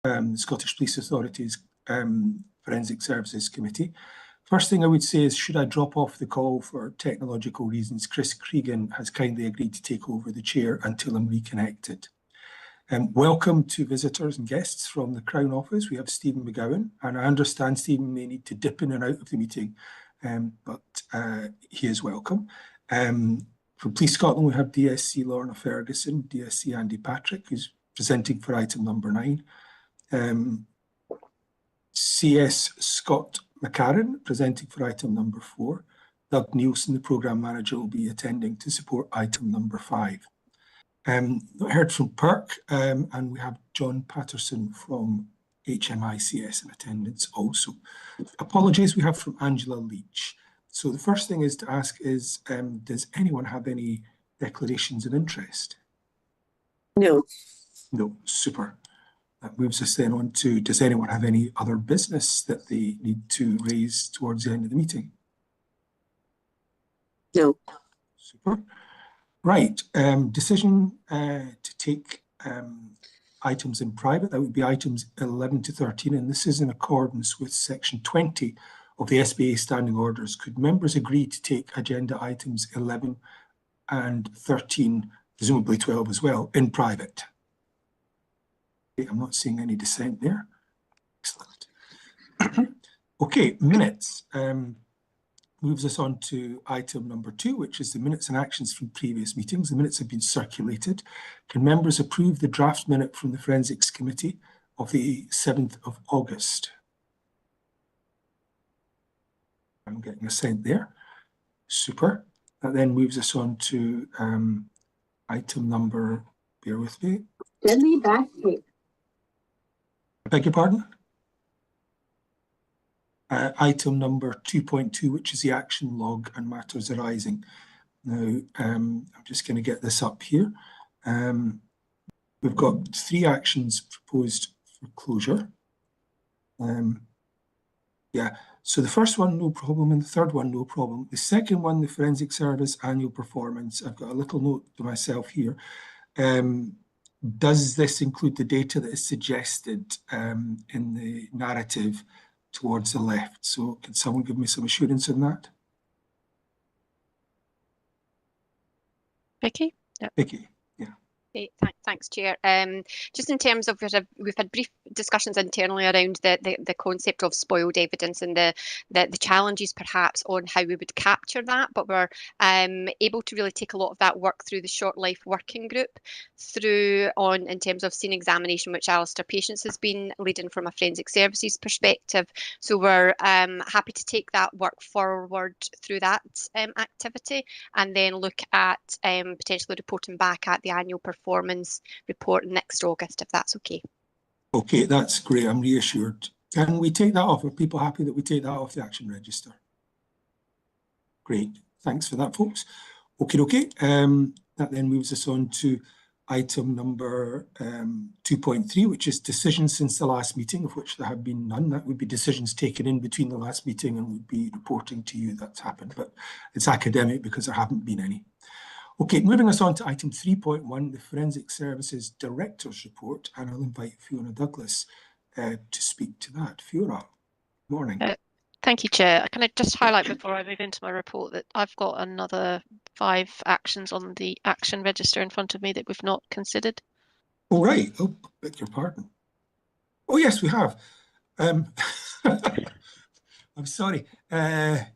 the Scottish Police Authority's Forensic Services Committee. First thing I would say is, should I drop off the call for technological reasons, Chris Cregan has kindly agreed to take over the chair until I'm reconnected. Welcome to visitors and guests from the Crown Office. We have Stephen McGowan, and I understand Stephen may need to dip in and out of the meeting, but he is welcome. From Police Scotland, we have DSC Lorna Ferguson, DSC Andy Patrick, who's presenting for item number 9. CS Scott McCarran, presenting for item number 4. Doug Nielsen, the programme manager, will be attending to support item number 5. I heard from PERC, and we have John Patterson from HMICS in attendance also. Apologies we have from Angela Leach. So the first thing is to ask is, does anyone have any declarations of interest? No. No, super. That moves us then on to, does anyone have any other business that they need to raise towards the end of the meeting? No. Super. Right, decision to take items in private, that would be items 11 to 13, and this is in accordance with section 20 of the SBA standing orders. Could members agree to take agenda items 11 and 13, presumably 12 as well, in private? Okay, I'm not seeing any dissent there. Excellent. Okay, minutes. Moves us on to item number 2, which is the minutes and actions from previous meetings. The minutes have been circulated. Can members approve the draft minute from the Forensics Committee of the 7th of August? I'm getting a assent there. Super. That then moves us on to item number, bear with me. Deadly backpack. I beg your pardon? Item number 2.2, which is the action log and matters arising. Now, I'm just going to get this up here. We've got 3 actions proposed for closure. Yeah, so the first one, no problem, and the third one, no problem. The second one, the Forensic Service annual performance, I've got a little note to myself here. Does this include the data that is suggested in the narrative towards the left? So can someone give me some assurance on that? Vicky? Yep. Vicky. Okay, thanks, Chair. Just in terms of, we've had brief discussions internally around the concept of spoiled evidence and the challenges perhaps on how we would capture that, but we're able to really take a lot of that work through the Short Life Working Group in terms of scene examination, which Alistair Patience has been leading from a forensic services perspective. So we're happy to take that work forward through that activity, and then look at potentially reporting back at the annual performance report next August, if that's okay. Okay, that's great. I'm reassured. Can we take that off? Are people happy that we take that off the action register? Great. Thanks for that, folks. Okay. That then moves us on to item number 2.3, which is decisions since the last meeting, of which there have been none. That would be decisions taken in between the last meeting, and we'd be reporting to you that's happened, but it's academic because there haven't been any. Okay, moving us on to item 3.1, the Forensic Services Director's Report, and I'll invite Fiona Douglas to speak to that. Fiona, good morning. Thank you, Chair. Can I just highlight before I move into my report that I've got another 5 actions on the action register in front of me that we've not considered? Oh, right. Oh, beg your pardon. Oh, yes, we have. I'm sorry.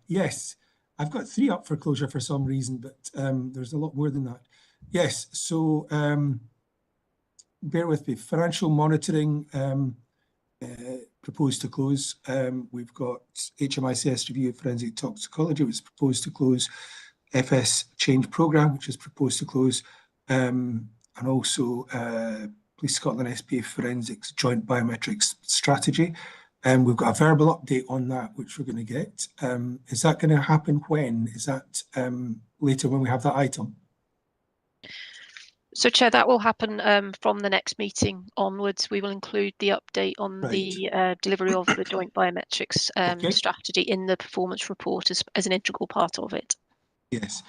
Yes. I've got 3 up for closure for some reason, but there's a lot more than that. Yes, so bear with me. Financial monitoring proposed to close. We've got HMICS review of forensic toxicology, which is proposed to close. FS change programme, which is proposed to close. And also Police Scotland SPA forensics joint biometrics strategy. And we've got a verbal update on that, which we're going to get. Is that going to happen when? Is that later when we have that item? So, Chair, that will happen from the next meeting onwards. We will include the update on the delivery of the joint biometrics strategy in the performance report as an integral part of it. Yes.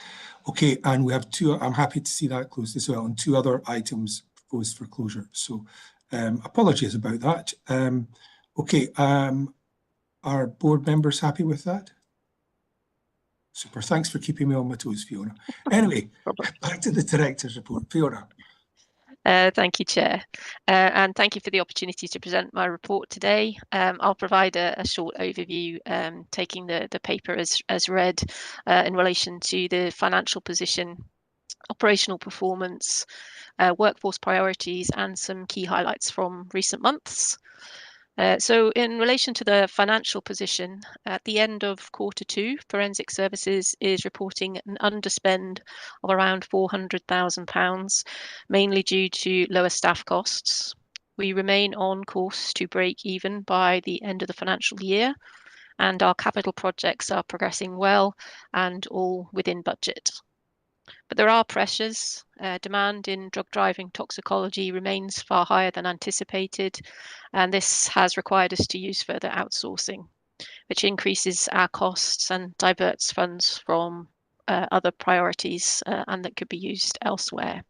Okay, and we have 2, I'm happy to see that closed as well, and 2 other items proposed for closure. So Apologies about that. Okay, are board members happy with that? Super. Thanks for keeping me on my toes, Fiona. Anyway, back to the director's report. Fiona. Thank you, Chair, and thank you for the opportunity to present my report today. I'll provide a short overview, taking the paper as read, in relation to the financial position, operational performance, workforce priorities, and some key highlights from recent months. So in relation to the financial position, at the end of Q2, Forensic Services is reporting an underspend of around £400,000, mainly due to lower staff costs. We remain on course to break even by the end of the financial year, and our capital projects are progressing well and all within budget. But there are pressures. Demand in drug driving toxicology remains far higher than anticipated, and this has required us to use further outsourcing, which increases our costs and diverts funds from other priorities and that could be used elsewhere.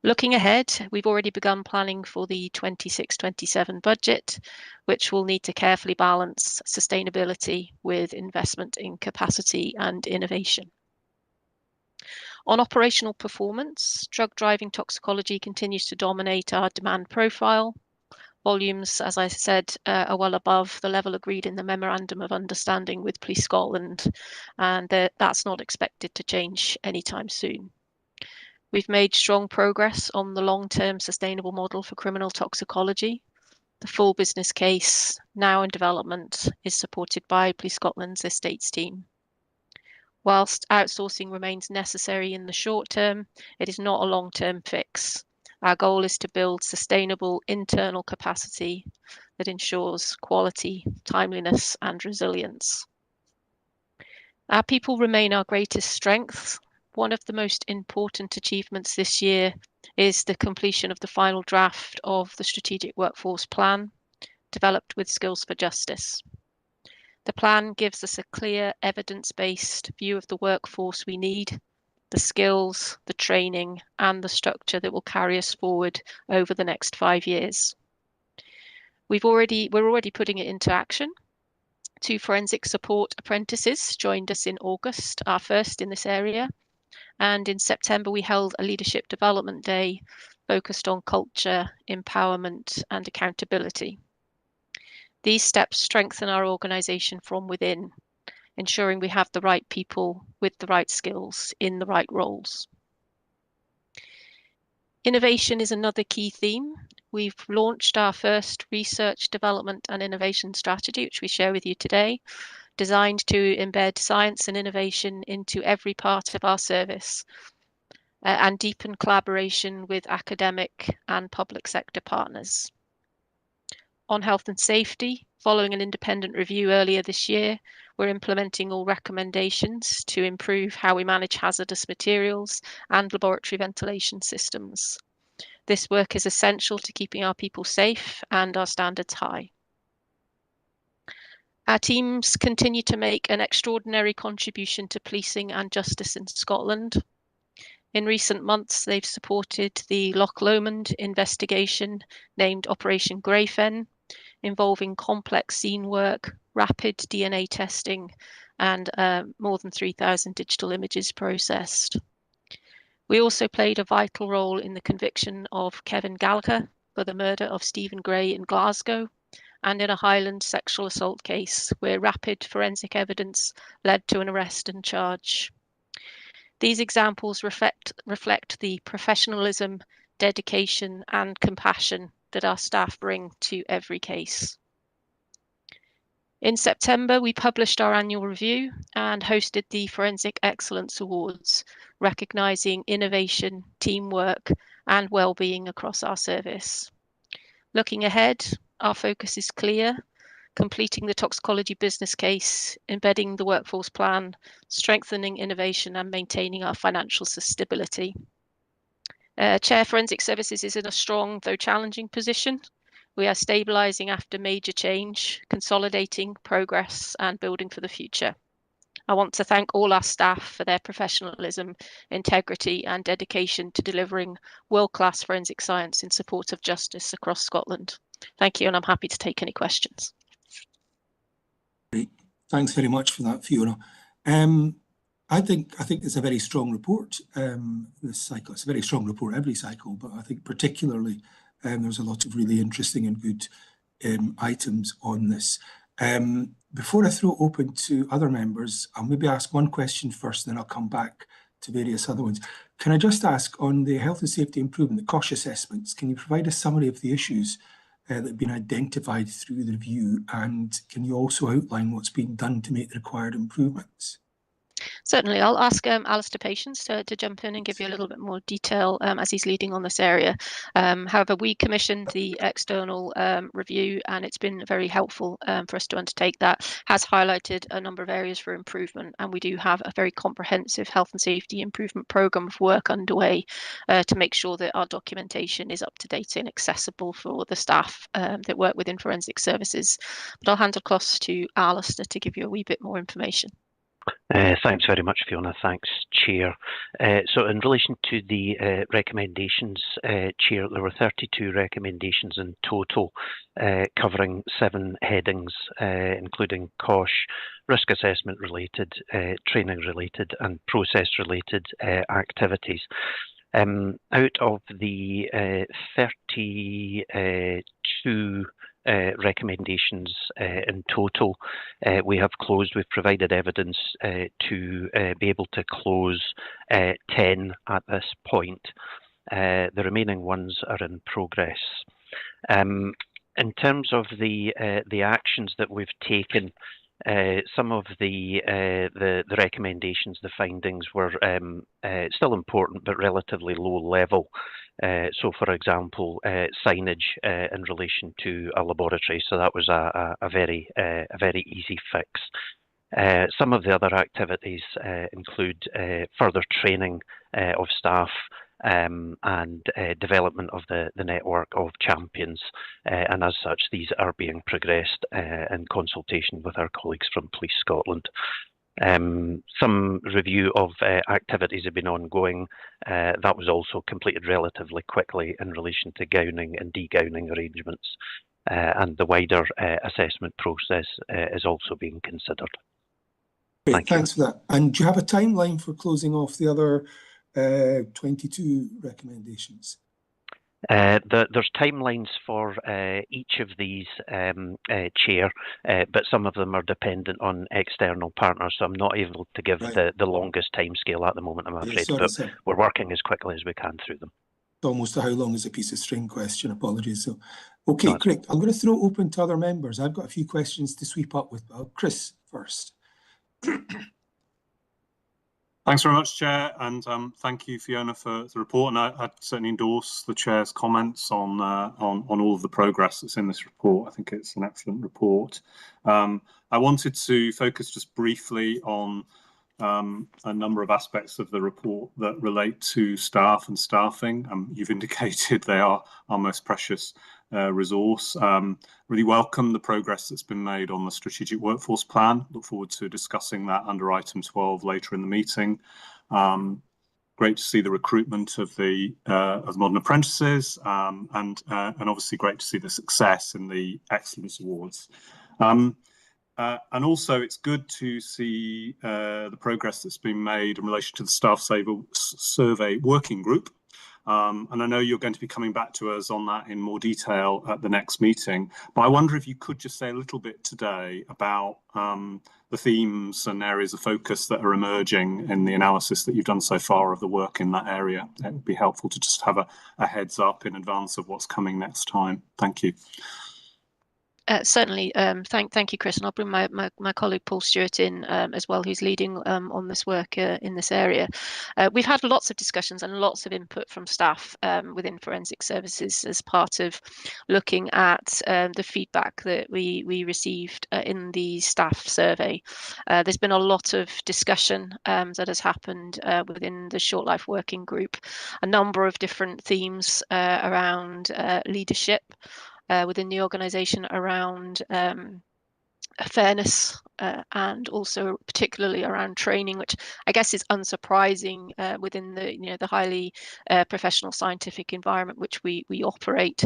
Looking ahead, we've already begun planning for the 26-27 budget, which will need to carefully balance sustainability with investment in capacity and innovation. On operational performance, drug driving toxicology continues to dominate our demand profile. Volumes, as I said, are well above the level agreed in the Memorandum of Understanding with Police Scotland, and that's not expected to change anytime soon. We've made strong progress on the long-term sustainable model for criminal toxicology. The full business case, now in development, is supported by Police Scotland's estates team. Whilst outsourcing remains necessary in the short term, it is not a long-term fix. Our goal is to build sustainable internal capacity that ensures quality, timeliness, and resilience. Our people remain our greatest strength. One of the most important achievements this year is the completion of the final draft of the Strategic Workforce Plan, developed with Skills for Justice. The plan gives us a clear, evidence-based view of the workforce we need, the skills, the training, and the structure that will carry us forward over the next 5 years. We're already putting it into action. 2 forensic support apprentices joined us in August, our first in this area. And in September, we held a leadership development day focused on culture, empowerment, and accountability. These steps strengthen our organisation from within, ensuring we have the right people with the right skills in the right roles. Innovation is another key theme. We've launched our first research, development and innovation strategy, which we share with you today, designed to embed science and innovation into every part of our service and deepen collaboration with academic and public sector partners. On health and safety, following an independent review earlier this year, we're implementing all recommendations to improve how we manage hazardous materials and laboratory ventilation systems. This work is essential to keeping our people safe and our standards high. Our teams continue to make an extraordinary contribution to policing and justice in Scotland. In recent months, they've supported the Loch Lomond investigation named Operation Greyfen, involving complex scene work, rapid DNA testing, and more than 3,000 digital images processed. We also played a vital role in the conviction of Kevin Gallagher for the murder of Stephen Gray in Glasgow, and in a Highland sexual assault case where rapid forensic evidence led to an arrest and charge. These examples reflect the professionalism, dedication, and compassion that our staff bring to every case. In September, we published our annual review and hosted the Forensic Excellence Awards, recognising innovation, teamwork, and well-being across our service. Looking ahead, our focus is clear: completing the toxicology business case, embedding the workforce plan, strengthening innovation, and maintaining our financial stability. Chair, Forensic Services is in a strong, though challenging position. We are stabilising after major change, consolidating progress, and building for the future. I want to thank all our staff for their professionalism, integrity and dedication to delivering world-class forensic science in support of justice across Scotland. Thank you, and I'm happy to take any questions. Great. Thanks very much for that, Fiona. I think it's a very strong report, this cycle. It's a very strong report every cycle, but I think particularly there's a lot of really interesting and good items on this. Before I throw open to other members, I'll maybe ask one question first, then I'll come back to various other ones. Can I just ask on the health and safety improvement, the COSH assessments, can you provide a summary of the issues that have been identified through the review, and can you also outline what's being done to make the required improvements? Certainly, I'll ask Alistair Patience to jump in and give you a little bit more detail as he's leading on this area. However, we commissioned the external review, and it's been very helpful for us to undertake that. Has highlighted a number of areas for improvement, and we do have a very comprehensive health and safety improvement programme of work underway to make sure that our documentation is up to date and accessible for the staff that work within forensic services. But I'll hand across to Alistair to give you a wee bit more information. Thanks very much, Fiona. Thanks, Chair. So in relation to the recommendations, Chair, there were 32 recommendations in total, covering 7 headings, including COSH, risk assessment related, training related and process related activities. Out of the 32 recommendations in total, we've provided evidence to be able to close 10 at this point. The remaining ones are in progress. In terms of the actions that we've taken, some of the recommendations, the findings were still important but relatively low level. So, for example, signage in relation to a laboratory. So that was a very easy fix. Some of the other activities include further training of staff and development of the network of champions, and as such, these are being progressed in consultation with our colleagues from Police Scotland. Some review of activities have been ongoing. That was also completed relatively quickly in relation to gowning and degowning arrangements, and the wider assessment process is also being considered. Great, thanks for that. And do you have a timeline for closing off the other 22 recommendations? There's timelines for each of these, Chair, but some of them are dependent on external partners, so I'm not able to give the longest timescale at the moment, I'm afraid, but we're working as quickly as we can through them. It's almost a how long is a piece of string question, apologies. So, okay, great. I'm going to throw open to other members. I've got a few questions to sweep up with. Chris first. Thanks very much, Chair, and thank you, Fiona, for the report. And I certainly endorse the Chair's comments on all of the progress that's in this report. I think it's an excellent report. I wanted to focus just briefly on a number of aspects of the report that relate to staff and staffing. You've indicated they are our most precious resource. Really welcome the progress that's been made on the strategic workforce plan. Look forward to discussing that under item 12 later in the meeting. Great to see the recruitment of the modern apprentices, and obviously great to see the success in the Excellence Awards. And also it's good to see the progress that's been made in relation to the staff survey working group. And I know you're going to be coming back to us on that in more detail at the next meeting, but I wonder if you could just say a little bit today about the themes and areas of focus that are emerging in the analysis that you've done so far of the work in that area. It would be helpful to just have a heads up in advance of what's coming next time. Thank you. Certainly, thank you, Chris, and I'll bring my colleague Paul Stewart in as well, who's leading on this work in this area. We've had lots of discussions and lots of input from staff within forensic services as part of looking at the feedback that we received in the staff survey. There's been a lot of discussion that has happened within the short life working group, a number of different themes around leadership within the organisation, around fairness, and also particularly around training, which I guess is unsurprising within the highly professional scientific environment which we operate.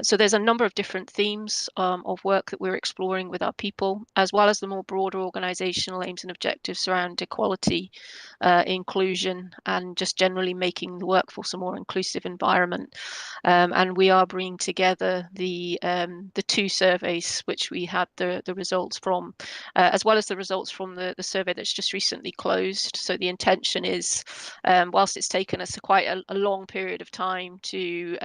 So there's a number of different themes of work that we're exploring with our people, as well as the more broader organisational aims and objectives around equality, inclusion, and just generally making the workforce a more inclusive environment. And we are bringing together the 2 surveys which we had the results from, as well as the results from the survey that's just recently closed. So the intention is, whilst it's taken us quite a long period of time to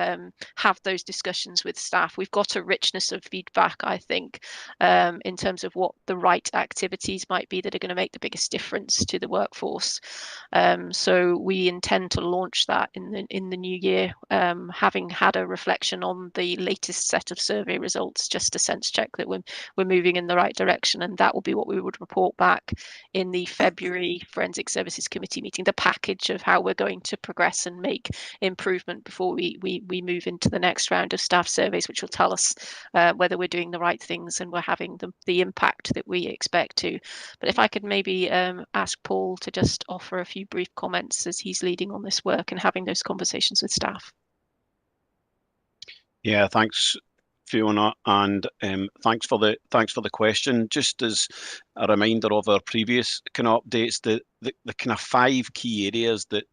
have those discussions with staff, we've got a richness of feedback, I think, in terms of what the right activities might be that are going to make the biggest difference to the workforce. So we intend to launch that in the new year, having had a reflection on the latest set of survey results, just to sense check that we're moving in the right direction, and that will be what we would report back in the February Forensic Services Committee meeting, the package of how we're going to progress and make improvement before we move into the next round of staff surveys, which will tell us whether we're doing the right things and we're having the impact that we expect to. But if I could maybe ask Paul to just offer a few brief comments as he's leading on this work and having those conversations with staff. Yeah, thanks, Fiona, and thanks for the question. Just as a reminder of our previous kind of updates, the kind of 5 key areas that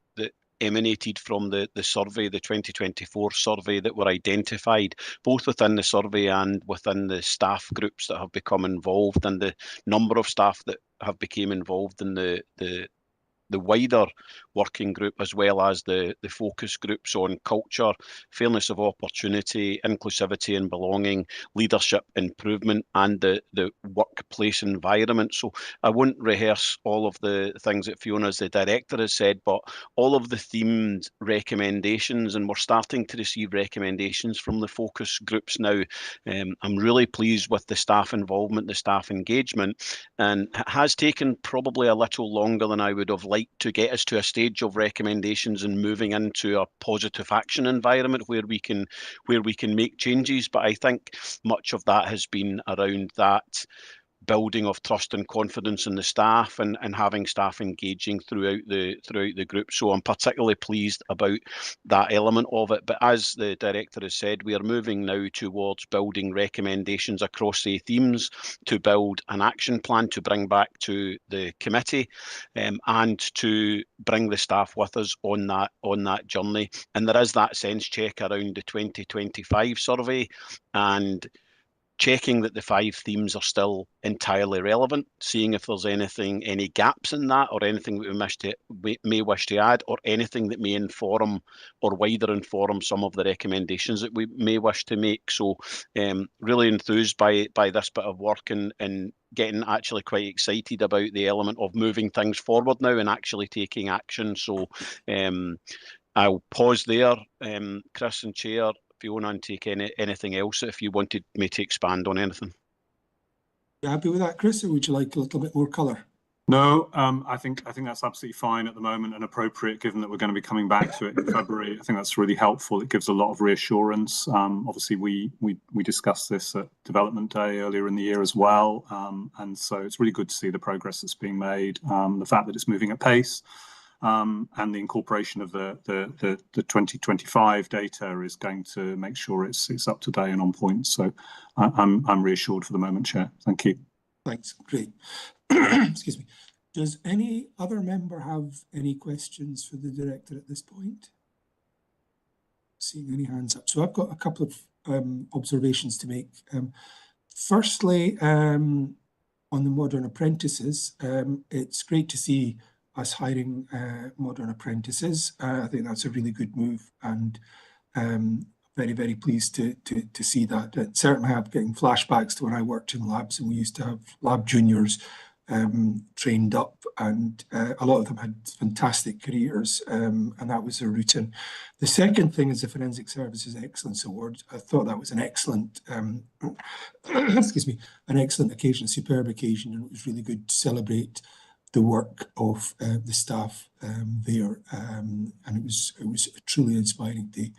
emanated from the survey, the 2024 survey, that were identified both within the survey and within the staff groups that have become involved, and the number of staff that have become involved in the wider working group, as well as the focus groups on culture, fairness of opportunity, inclusivity and belonging, leadership improvement, and the workplace environment. So I won't rehearse all of the things that Fiona, as the director, has said, but all of the themed recommendations, and we're starting to receive recommendations from the focus groups now. I'm really pleased with the staff involvement, the staff engagement, and it has taken probably a little longer than I would have liked to get us to a stage of recommendations and moving into a positive action environment where we can make changes. But I think much of that has been around that building of trust and confidence in the staff, and having staff engaging throughout the group. So I'm particularly pleased about that element of it. But as the director has said, we are moving now towards building recommendations across the themes to build an action plan to bring back to the committee, and to bring the staff with us on that journey. And there is that sense check around the 2025 survey, and checking that the 5 themes are still entirely relevant, seeing if there's any gaps in that, or anything that we may wish to add, or anything that may inform or wider inform some of the recommendations that we may wish to make. So really enthused by this bit of work, and getting actually quite excited about the element of moving things forward now and actually taking action. So I'll pause there, Chris and Chair, Fiona, and take anything else if you wanted me to expand on anything. You happy with that, Chris, or would you like a little bit more colour? No, I think that's absolutely fine at the moment and appropriate, given that we're going to be coming back to it in February. I think that's really helpful. It gives a lot of reassurance. Obviously, we discussed this at Development Day earlier in the year as well, and so it's really good to see the progress that's being made, the fact that it's moving at pace. And the incorporation of the 2025 data is going to make sure it's up to date and on point. So I'm reassured for the moment, Chair. Thank you. Thanks. Great. Excuse me. Does any other member have any questions for the director at this point? Seeing any hands up. So I've got a couple of observations to make. Firstly, on the modern apprentices, it's great to see us hiring modern apprentices. I think that's a really good move, and very, very pleased to see that. It certainly have getting flashbacks to when I worked in labs, and we used to have lab juniors trained up, and a lot of them had fantastic careers, and that was their routine. The second thing is the Forensic Services Excellence Award. I thought that was an excellent, excuse me, an excellent occasion, a superb occasion, and it was really good to celebrate the work of the staff there, and it was a truly inspiring day.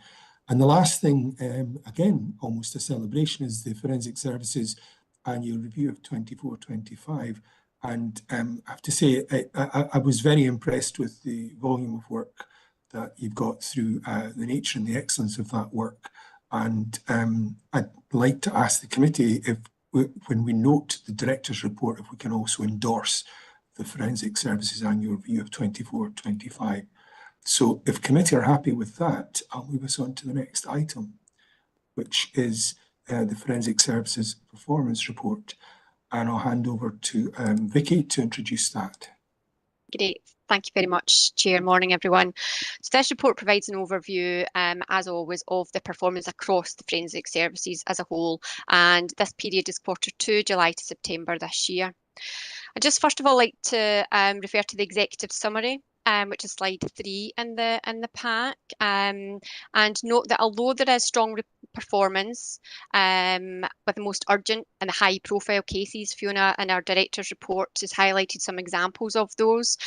And the last thing, again, almost a celebration, is the Forensic Services annual review of 24-25. And I have to say, I was very impressed with the volume of work that you've got through, the nature and the excellence of that work. And I'd like to ask the committee if, when we note the director's report, if we can also endorse the Forensic Services Annual Review of 24-25. So if committee are happy with that, I'll move us on to the next item, which is the Forensic Services Performance Report. And I'll hand over to Vicky to introduce that. Great. Thank you very much, Chair. Morning, everyone. So this report provides an overview, as always, of the performance across the forensic services as a whole. And this period is Q2, July to September this year. I'd just first of all like to refer to the executive summary, which is slide 3 in the pack, and note that although there is strong performance with the most urgent and the high profile cases, Fiona in our director's report has highlighted some examples of those.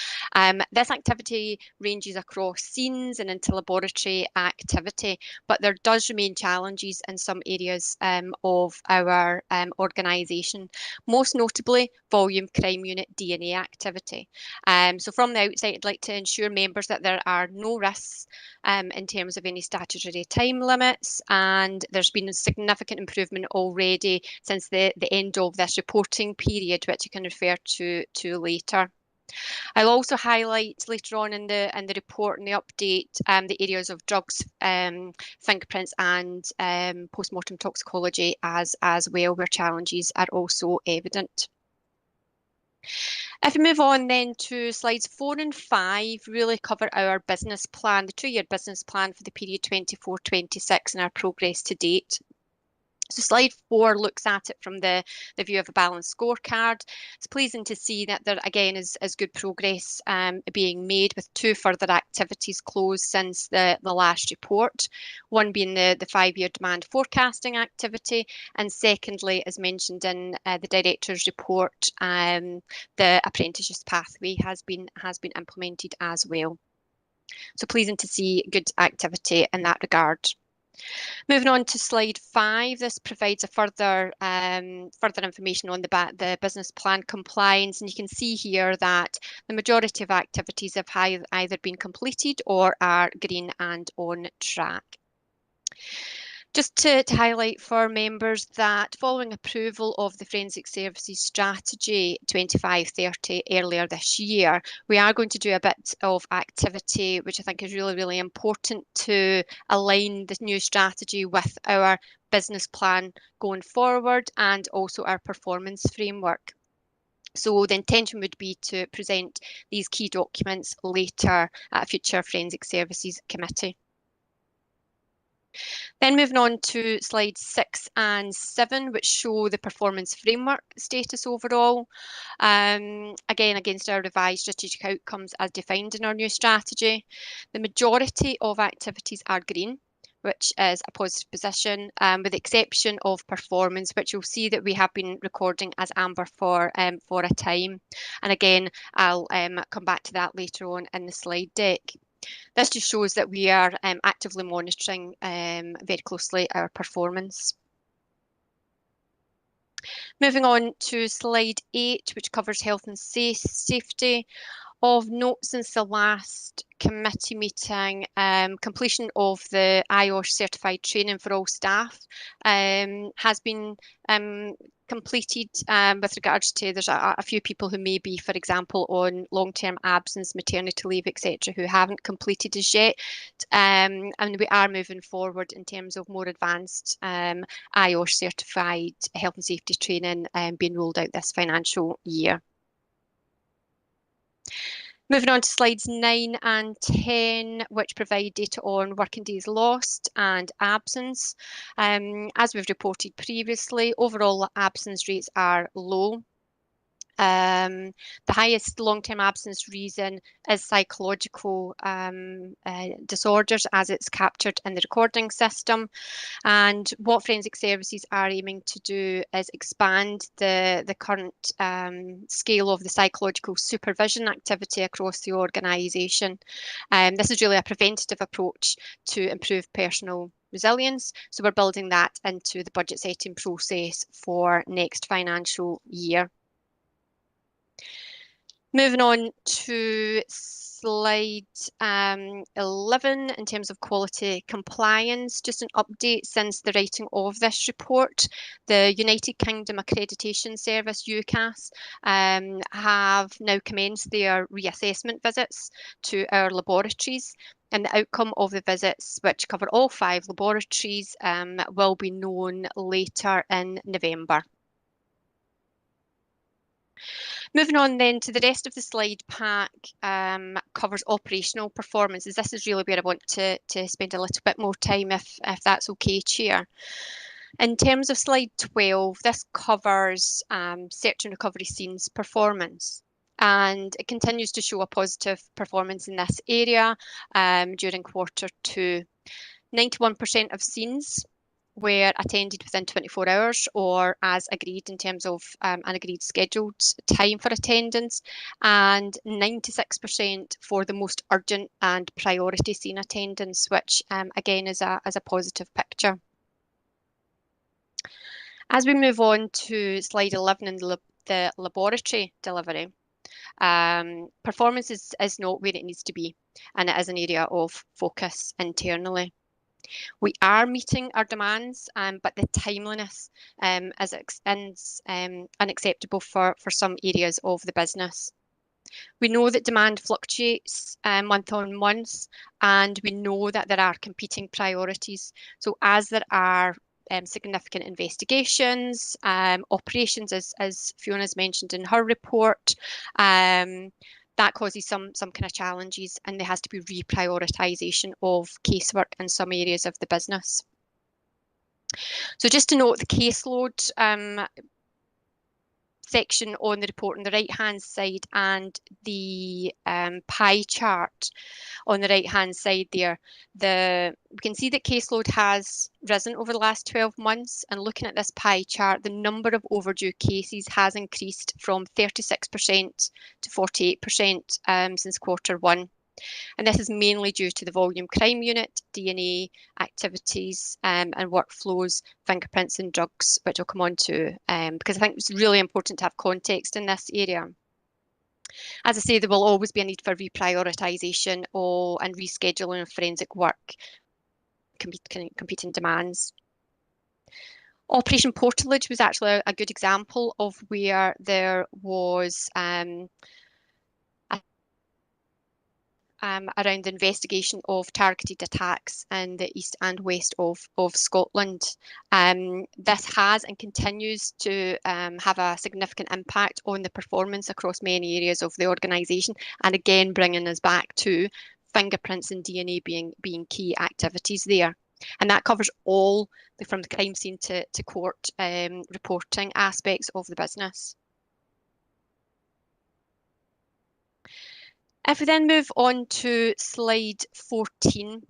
This activity ranges across scenes and into laboratory activity, but there does remain challenges in some areas of our organisation, most notably volume crime unit DNA activity. So from the outset, I'd like to ensure members that there are no risks in terms of any statutory time limits, and there's been a significant improvement already since the end of this reporting period, which I can refer to later. I'll also highlight later on in the report and the update the areas of drugs, fingerprints and post-mortem toxicology as well, where challenges are also evident. If we move on then to slides 4 and 5, really cover our business plan, the 2-year business plan for the period 24-26 and our progress to date. So slide 4 looks at it from the view of a balanced scorecard. It's pleasing to see that there again is good progress being made, with 2 further activities closed since the last report, one being the 5-year demand forecasting activity, and secondly, as mentioned in the director's report, the apprenticeship pathway has been implemented as well. So pleasing to see good activity in that regard. Moving on to slide 5, this provides a further information on the business plan compliance, and you can see here that the majority of activities have either been completed or are green and on track. Just to highlight for members that following approval of the Forensic Services Strategy 25-30 earlier this year, we are going to do a bit of activity, which I think is really, really important to align the new strategy with our business plan going forward and also our performance framework. So the intention would be to present these key documents later at a future Forensic Services Committee. Then moving on to slides 6 and 7, which show the performance framework status overall. Again, against our revised strategic outcomes as defined in our new strategy. The majority of activities are green, which is a positive position, with the exception of performance, which you'll see that we have been recording as amber for a time. And again, I'll come back to that later on in the slide deck. This just shows that we are actively monitoring very closely our performance. Moving on to slide 8, which covers health and safety. Of note since the last committee meeting, completion of the IOSH certified training for all staff has been completed with regards to there's a few people who may be, for example, on long-term absence, maternity leave, etc., who haven't completed as yet. And we are moving forward in terms of more advanced IOSH certified health and safety training being rolled out this financial year. Moving on to slides 9 and 10, which provide data on working days lost and absence. As we've reported previously, overall absence rates are low. The highest long-term absence reason is psychological disorders, as it's captured in the recording system. And what forensic services are aiming to do is expand the current scale of the psychological supervision activity across the organisation. This is really a preventative approach to improve personal resilience. So we're building that into the budget setting process for next financial year. Moving on to slide 11, in terms of quality compliance, just an update since the writing of this report. The United Kingdom Accreditation Service, UCAS, have now commenced their reassessment visits to our laboratories. And the outcome of the visits, which cover all 5 laboratories, will be known later in November. Moving on then to the rest of the slide pack, covers operational performances. This is really where I want to spend a little bit more time, if that's okay, Chair. In terms of slide 12, this covers search and recovery scenes performance. And it continues to show a positive performance in this area during Q2. 91% of scenes were attended within 24 hours or as agreed in terms of an agreed scheduled time for attendance, and 96% for the most urgent and priority scene attendance, which again is a positive picture. As we move on to slide 11 in the laboratory delivery, performance is not where it needs to be, and it is an area of focus internally. We are meeting our demands, but the timeliness is unacceptable for some areas of the business. We know that demand fluctuates month on month, and we know that there are competing priorities. So as there are significant investigations, operations, as Fiona's mentioned in her report, that causes some kind of challenges, and there has to be reprioritisation of casework in some areas of the business. So just to note, the caseload section on the report on the right-hand side and the pie chart on the right-hand side there, we can see that caseload has risen over the last 12 months, and looking at this pie chart, the number of overdue cases has increased from 36% to 48% since Q1. And this is mainly due to the volume crime unit, DNA activities and workflows, fingerprints and drugs, which I'll come on to, because I think it's really important to have context in this area. As I say, there will always be a need for reprioritisation and rescheduling of forensic work, competing demands. Operation Portalage was actually a good example of where there was around the investigation of targeted attacks in the east and west of Scotland. This has and continues to have a significant impact on the performance across many areas of the organisation, and again bringing us back to fingerprints and DNA being key activities there. And that covers all from the crime scene to court reporting aspects of the business. If we then move on to slide 14,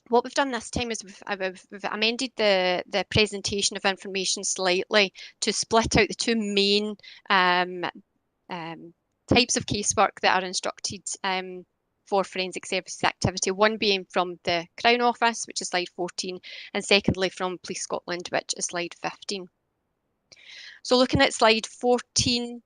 what we've done this time is we've amended the presentation of information slightly to split out the 2 main types of casework that are instructed for forensic services activity, one being from the Crown Office, which is slide 14, and secondly from Police Scotland, which is slide 15. So looking at slide 14,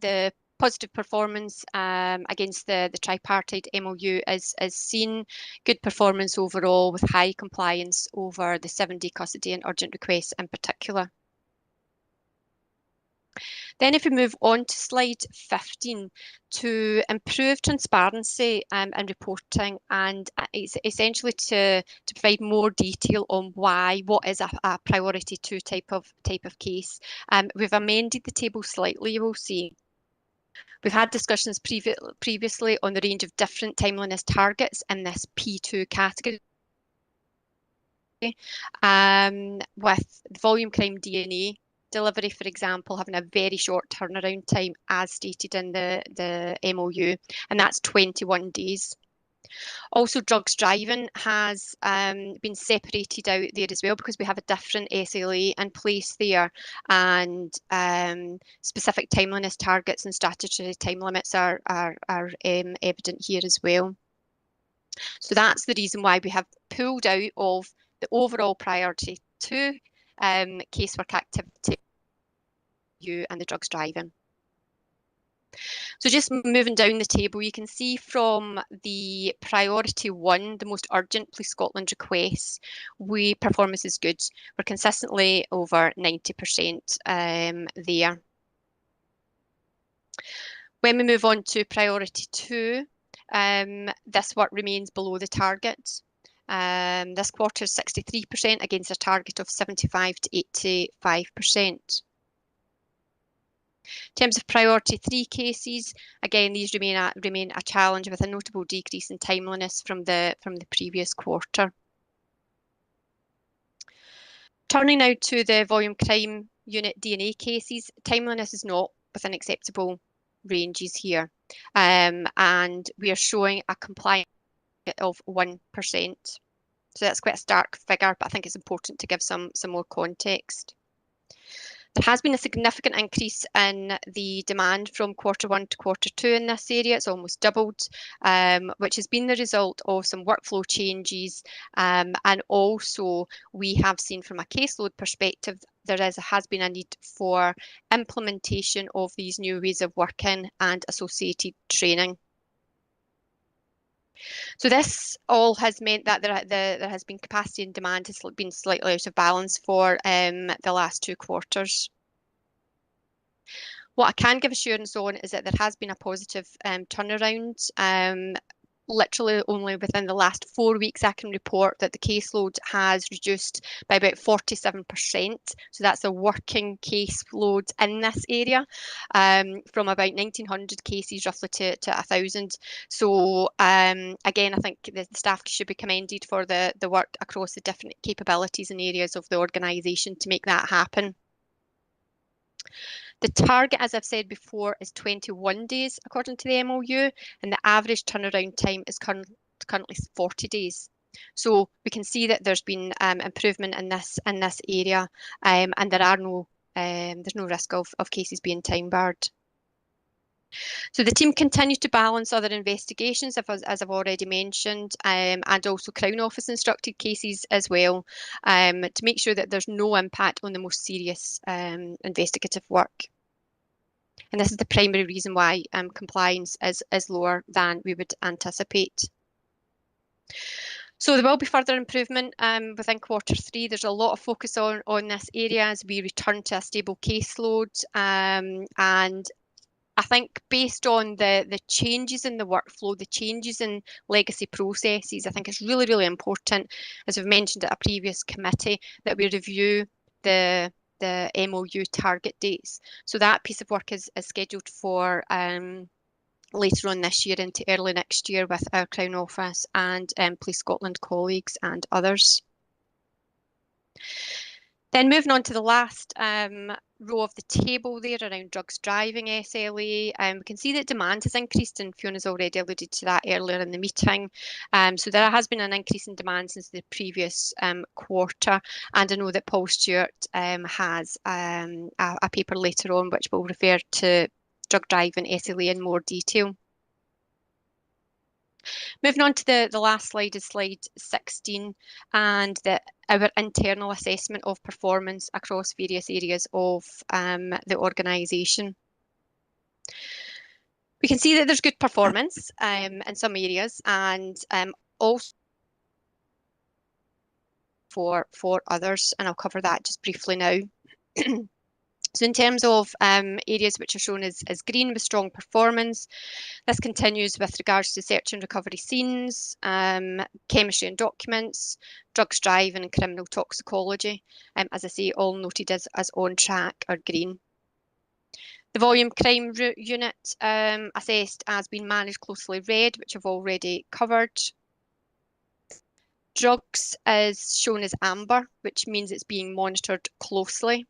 the positive performance against the tripartite MOU is seen. Good performance overall, with high compliance over the 7-day custody and urgent requests in particular. Then if we move on to slide 15, to improve transparency and reporting, and it's essentially to provide more detail on what is a priority 2 type of case. We've amended the table slightly, you will see. We've had discussions previously on the range of different timeliness targets in this P2 category. With volume crime DNA delivery, for example, having a very short turnaround time as stated in the MOU, and that's 21 days. Also, drugs driving has been separated out there as well, because we have a different SLA in place there, and specific timeliness targets and statutory time limits are evident here as well. So that's the reason why we have pulled out of the overall priority 2 casework activity and the drugs driving. So just moving down the table, you can see from the priority 1, the most urgent Police Scotland requests, performance is good. We're consistently over 90% there. When we move on to priority 2, this work remains below the target. This quarter is 63% against a target of 75 to 85%. In terms of priority 3 cases, again, these remain a challenge, with a notable decrease in timeliness from the previous quarter. Turning now to the volume crime unit DNA cases, timeliness is not within acceptable ranges here, and we are showing a compliance of 1%. So that's quite a stark figure, but I think it's important to give some more context. There has been a significant increase in the demand from Q1 to Q2 in this area. It's almost doubled, which has been the result of some workflow changes. And also we have seen from a caseload perspective, there has been a need for implementation of these new ways of working and associated training. So this all has meant that there has been capacity and demand has been slightly out of balance for the last 2 quarters. What I can give assurance on is that there has been a positive turnaround. Literally only within the last 4 weeks, I can report that the caseload has reduced by about 47%. So that's a working caseload in this area, from about 1,900 cases roughly to 1,000. So again, I think the staff should be commended for the work across the different capabilities and areas of the organisation to make that happen. The target, as I've said before, is 21 days according to the MOU, and the average turnaround time is currently 40 days. So we can see that there's been improvement in this area, and there's no risk of cases being time barred. So the team continues to balance other investigations, as I've already mentioned, and also Crown Office instructed cases as well, to make sure that there's no impact on the most serious investigative work. And this is the primary reason why compliance is lower than we would anticipate. So there will be further improvement within Q3. There's a lot of focus on this area as we return to a stable caseload, and I think based on the changes in the workflow, the changes in legacy processes, I think it's really, really important, as we've mentioned at a previous committee, that we review the MOU target dates. So that piece of work is scheduled for later on this year into early next year with our Crown Office and Police Scotland colleagues and others. Then moving on to the last row of the table there around drugs driving SLA, we can see that demand has increased, and Fiona's already alluded to that earlier in the meeting. So there has been an increase in demand since the previous quarter, and I know that Paul Stewart has a paper later on which will refer to drug driving SLA in more detail. Moving on to the last slide is slide 16, and our internal assessment of performance across various areas of the organisation. We can see that there's good performance in some areas, and also for others, and I'll cover that just briefly now. So in terms of areas which are shown as green with as this continues with regards to search and recovery scenes, chemistry and documents, drugs driving and criminal toxicology, as I say, all noted as on track or green. The volume crime unit assessed as being managed closely red, which I've already covered. Drugs is shown as amber, which means it's being monitored closely.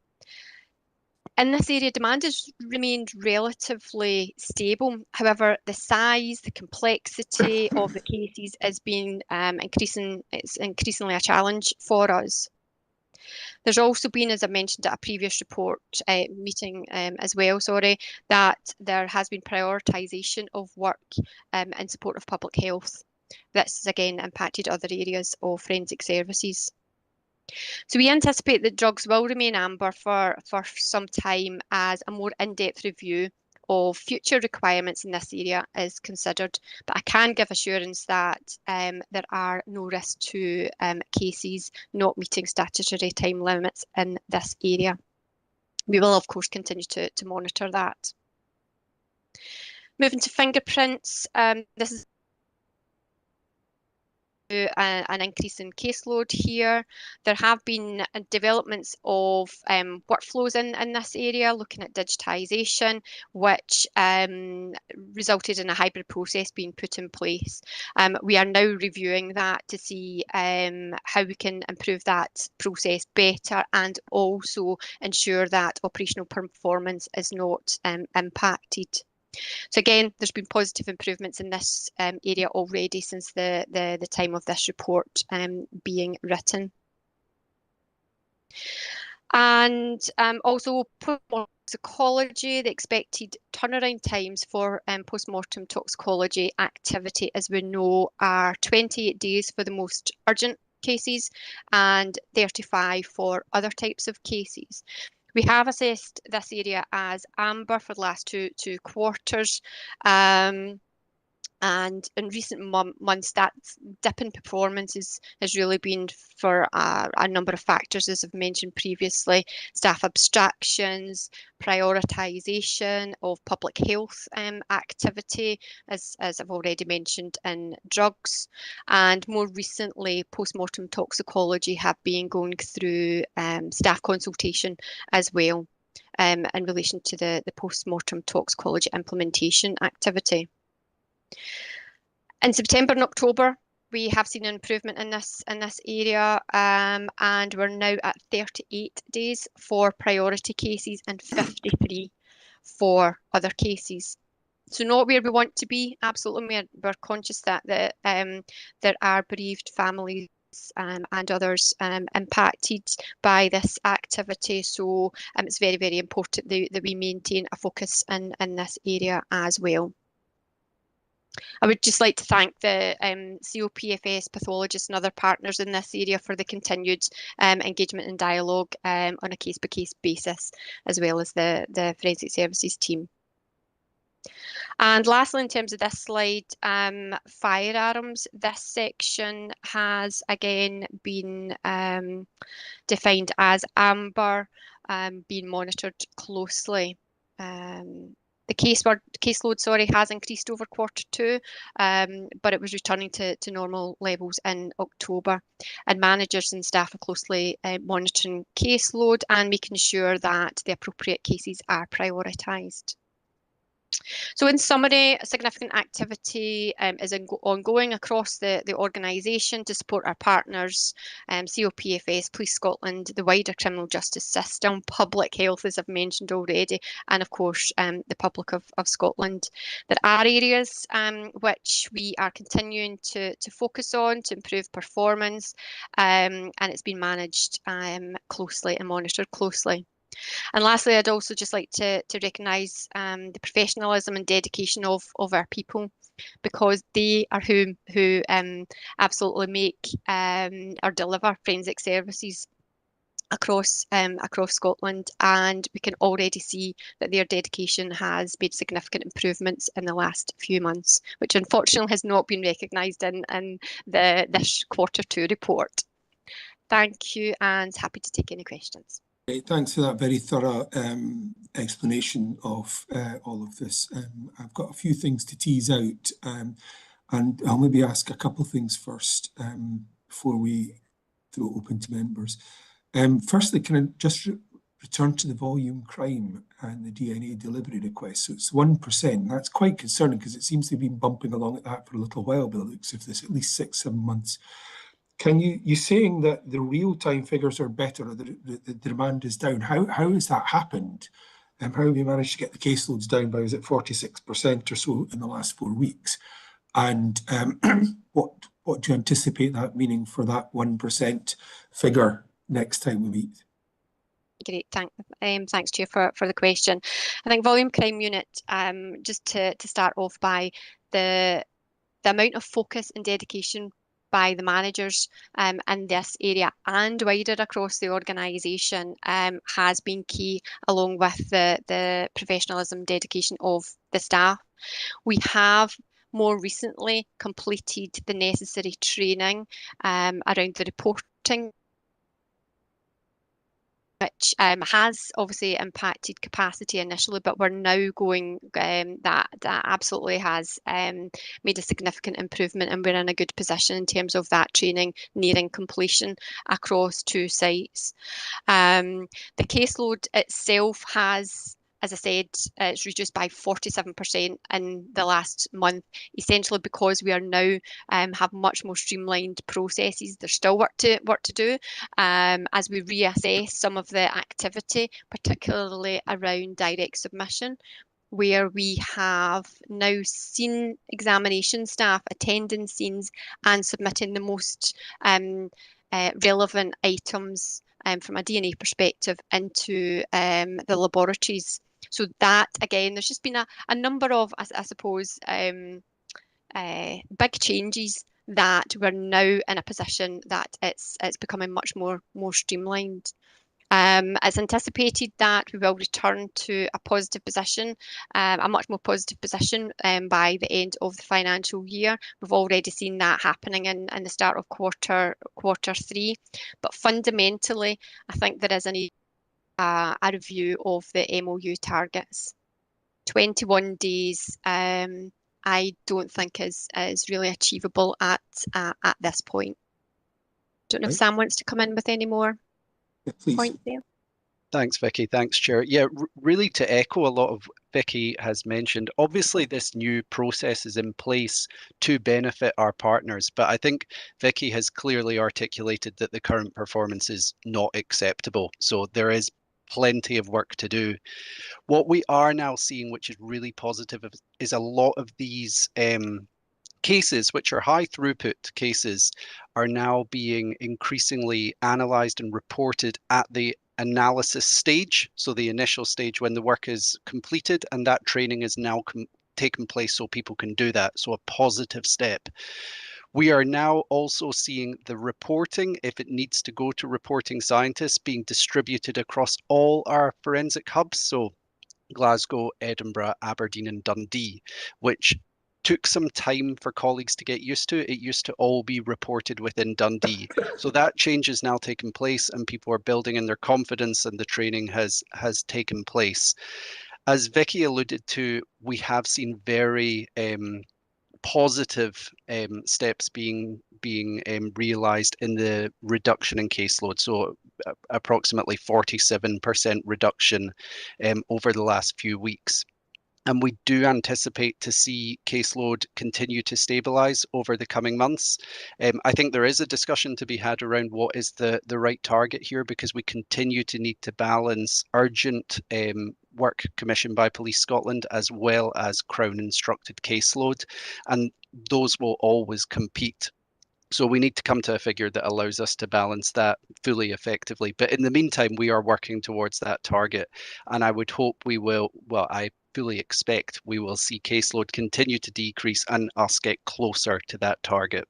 In this area, demand has remained relatively stable. However, the size, the complexity of the cases has been it's increasingly a challenge for us. There's also been, as I mentioned at a previous report meeting as well, that there has been prioritisation of work in support of public health. This has again impacted other areas of forensic services. So we anticipate that drugs will remain amber for some time as a more in-depth review of future requirements in this area is considered, but I can give assurance that there are no risks to cases not meeting statutory time limits in this area. We will, of course, continue to monitor that. Moving to fingerprints, this is an increase in caseload here. There have been developments of workflows in this area, looking at digitisation, which resulted in a hybrid process being put in place. We are now reviewing that to see how we can improve that process better and also ensure that operational performance is not impacted. So again, there's been positive improvements in this area already since the time of this report being written. And also toxicology, the expected turnaround times for post-mortem toxicology activity, as we know, are 28 days for the most urgent cases and 35 for other types of cases. We have assessed this area as amber for the last two quarters. And in recent months, that dip in performance has really been for a number of factors, as I've mentioned previously: staff abstractions, prioritisation of public health activity, as I've already mentioned, in drugs, and more recently, post-mortem toxicology have been going through staff consultation as well in relation to the post-mortem toxicology implementation activity. In September and October, we have seen an improvement in this area, and we're now at 38 days for priority cases and 53 for other cases. So not where we want to be, absolutely. We're conscious that there are bereaved families and others impacted by this activity. So it's very, very important that we maintain a focus in this area as well. I would just like to thank the COPFS pathologists and other partners in this area for the continued engagement and dialogue on a case-by-case basis, as well as the Forensic Services team. And lastly, in terms of this slide, firearms, this section has again been defined as amber, being monitored closely. The caseload, has increased over Q2, but it was returning to normal levels in October. And managers and staff are closely monitoring caseload and making sure that the appropriate cases are prioritised. So in summary, significant activity is ongoing across the organisation to support our partners, COPFS, Police Scotland, the wider criminal justice system, public health, as I've mentioned already, and of course the public of Scotland. There are areas which we are continuing to focus on to improve performance, and it's been managed closely and monitored closely. And lastly, I'd also just like to recognise the professionalism and dedication of our people, because they are who absolutely make or deliver forensic services across Scotland, and we can already see that their dedication has made significant improvements in the last few months, which unfortunately has not been recognised in this Q2 report. Thank you, and happy to take any questions. Thanks for that very thorough explanation of all of this. I've got a few things to tease out, and I'll maybe ask a couple of things first before we throw it open to members. Firstly, can I just return to the volume crime and the DNA delivery request? So it's 1%. That's quite concerning because it seems to have been bumping along at that for a little while, by the looks of this, at least 6-7 months. Can you saying that the real-time figures are better or the demand is down? How has that happened? How have you managed to get the caseloads down by, is it 46% or so in the last 4 weeks? And what do you anticipate that meaning for that 1% figure next time we meet? Great, thanks Chair for the question. I think volume crime unit, just to start off by the amount of focus and dedication by the managers in this area and wider across the organisation has been key, along with the professionalism, dedication of the staff. We have more recently completed the necessary training around the reporting, which has obviously impacted capacity initially, but we're now going, that absolutely has made a significant improvement, and we're in a good position in terms of that training nearing completion across 2 sites. The caseload itself has, as I said, it's reduced by 47% in the last month, essentially because we are now have much more streamlined processes. There's still work to do as we reassess some of the activity, particularly around direct submission, where we have now seen examination staff attending scenes and submitting the most relevant items from a DNA perspective into the laboratories. So that, again, there's just been a number of, I suppose, big changes that we're now in a position that it's becoming much more streamlined. It's anticipated that we will return to a positive position, a much more positive position by the end of the financial year. We've already seen that happening in the start of quarter 3. But fundamentally, I think there is a review of the MOU targets. 21 days, I don't think is really achievable at this point. Don't know if Sam wants to come in with any more points there. Thanks, Vicky. Thanks, Chair. Yeah, really to echo a lot of Vicky has mentioned, obviously this new process is in place to benefit our partners, but I think Vicky has clearly articulated that the current performance is not acceptable. So there is plenty of work to do. What we are now seeing, which is really positive, is a lot of these cases, which are high throughput cases, are now being increasingly analysed and reported at the analysis stage, so the initial stage when the work is completed, and that training is now taken place so people can do that. So a positive step. We are now also seeing the reporting, if it needs to go to reporting scientists, being distributed across all our forensic hubs, so Glasgow, Edinburgh, Aberdeen and Dundee, which took some time for colleagues to get used to. It used to all be reported within Dundee. So that change is now taking place and people are building in their confidence, and the training has taken place. As Vicky alluded to, we have seen very positive steps being realised in the reduction in caseload. So approximately 47% reduction over the last few weeks. And we do anticipate to see caseload continue to stabilise over the coming months. I think there is a discussion to be had around what is the right target here, because we continue to need to balance urgent work commissioned by Police Scotland as well as Crown instructed caseload, and those will always compete. So we need to come to a figure that allows us to balance that fully effectively. But in the meantime, we are working towards that target, and I would hope we will, well, I fully expect we will see caseload continue to decrease and us get closer to that target.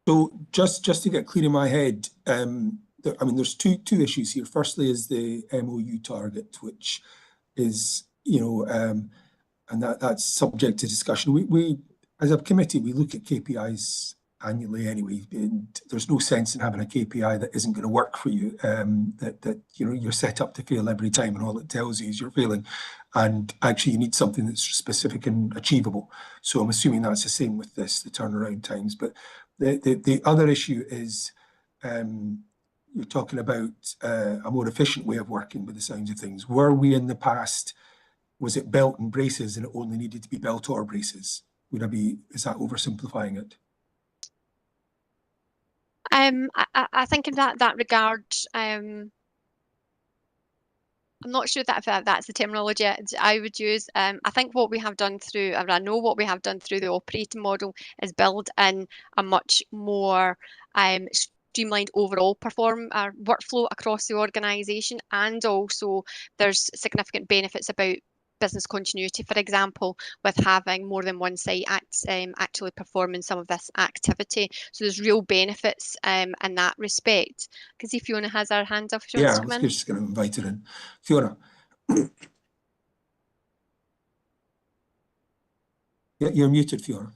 So just to get clear in my head, I mean, there's two issues here. Firstly is the MOU target, which is, and that's subject to discussion. We as a committee, we look at KPIs annually anyway, and there's no sense in having a KPI that isn't going to work for you, that you're set up to fail every time and all it tells you is you're failing, and actually you need something that's specific and achievable. So I'm assuming that's the same with this, the turnaround times. But the other issue is you're talking about a more efficient way of working by the sounds of things. Were we in the past, was it belt and braces and it only needed to be belt or braces? Is that oversimplifying it? I think in that regard, I'm not sure that if that's the terminology I would use. I think what we have done through, or I know what we have done through the operating model is build in a much more streamlined overall workflow across the organisation, and also there's significant benefits about business continuity, for example, with having more than one site actually performing some of this activity. So there's real benefits in that respect. Because if Fiona has her hand up, she wants to come in. Just going to invite her in. Fiona. Yeah, you're muted, Fiona.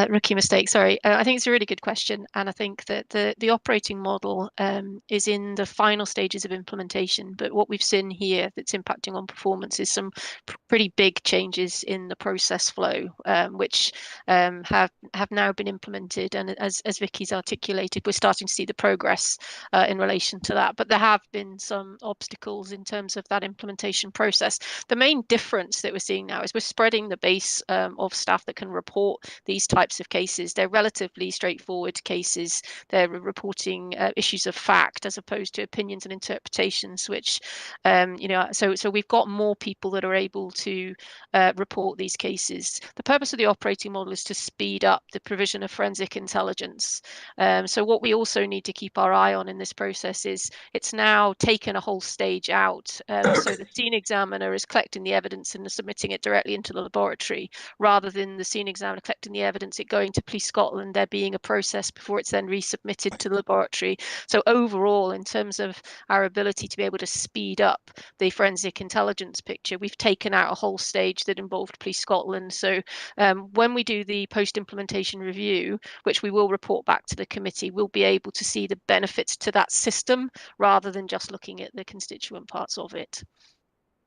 Rookie mistake, sorry. I think it's a really good question, and I think that the operating model is in the final stages of implementation, but what we've seen here that's impacting on performance is some pretty big changes in the process flow, which have now been implemented, and as Vicky's articulated, we're starting to see the progress in relation to that, but there have been some obstacles in terms of that implementation process. The main difference that we're seeing now is we're spreading the base of staff that can report these types of cases. They're relatively straightforward cases. They're reporting issues of fact as opposed to opinions and interpretations, which so we've got more people that are able to report these cases. The purpose of the operating model is to speed up the provision of forensic intelligence. So what we also need to keep our eye on in this process is it's now taken a whole stage out. So the scene examiner is collecting the evidence and submitting it directly into the laboratory, rather than the scene examiner collecting the evidence, it going to Police Scotland, there being a process before it's then resubmitted to the laboratory. So overall, in terms of our ability to be able to speed up the forensic intelligence picture, we've taken out a whole stage that involved Police Scotland. So when we do the post-implementation review, which we will report back to the committee, we'll be able to see the benefits to that system rather than just looking at the constituent parts of it.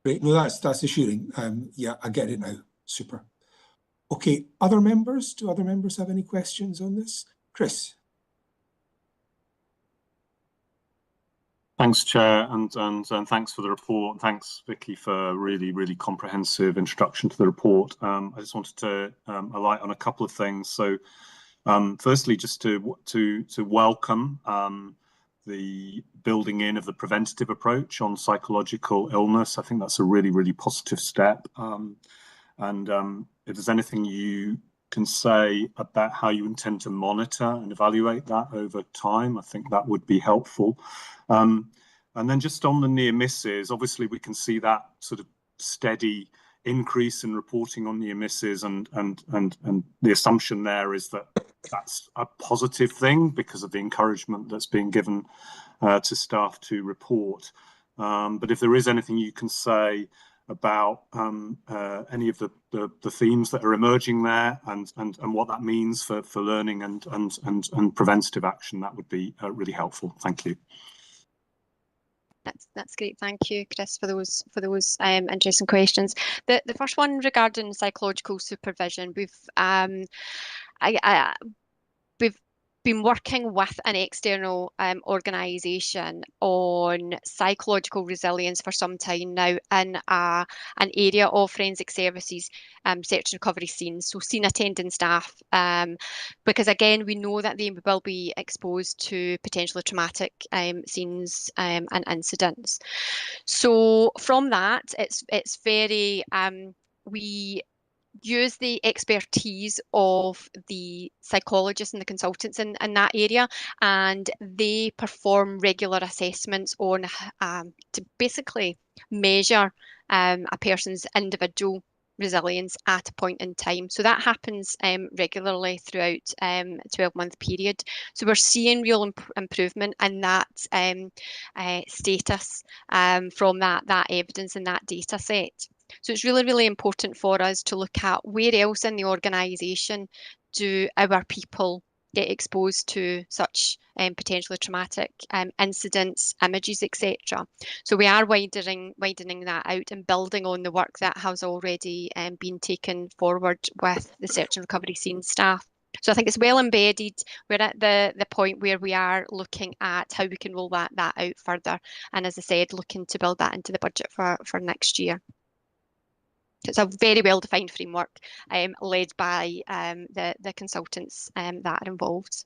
Great, no, that's assuring. Yeah, I get it now. Super. Okay, other members? Do other members have any questions on this? Chris. Thanks, Chair, and thanks for the report. Thanks, Vicky, for a really comprehensive introduction to the report. I just wanted to alight on a couple of things. So, firstly, just to welcome the building in of the preventative approach on psychological illness. I think that's a really positive step. If there's anything you can say about how you intend to monitor and evaluate that over time, I think that would be helpful. And then just on the near misses, obviously we can see that sort of steady increase in reporting on near misses, and the assumption there is that that's a positive thing because of the encouragement that's being given to staff to report. But if there is anything you can say about any of the themes that are emerging there, and what that means for learning and preventative action, that would be really helpful. Thank you. That's great. Thank you, Chris, for those interesting questions. The first one regarding psychological supervision, we've been working with an external organisation on psychological resilience for some time now in an area of forensic services, search and recovery scenes, so scene attending staff, because again we know that they will be exposed to potentially traumatic scenes and incidents. So from that, it's very we use the expertise of the psychologists and the consultants in that area, and they perform regular assessments on to basically measure a person's individual resilience at a point in time. So that happens regularly throughout a 12-month period. So we're seeing real improvement in that status from that evidence and that data set. So it's really important for us to look at where else in the organisation do our people get exposed to such potentially traumatic incidents, images, etc. So we are widening that out and building on the work that has already been taken forward with the search and recovery scene staff. So I think it's well embedded. We're at the point where we are looking at how we can roll that out further. And as I said, looking to build that into the budget for next year. It's a very well-defined framework led by the consultants that are involved.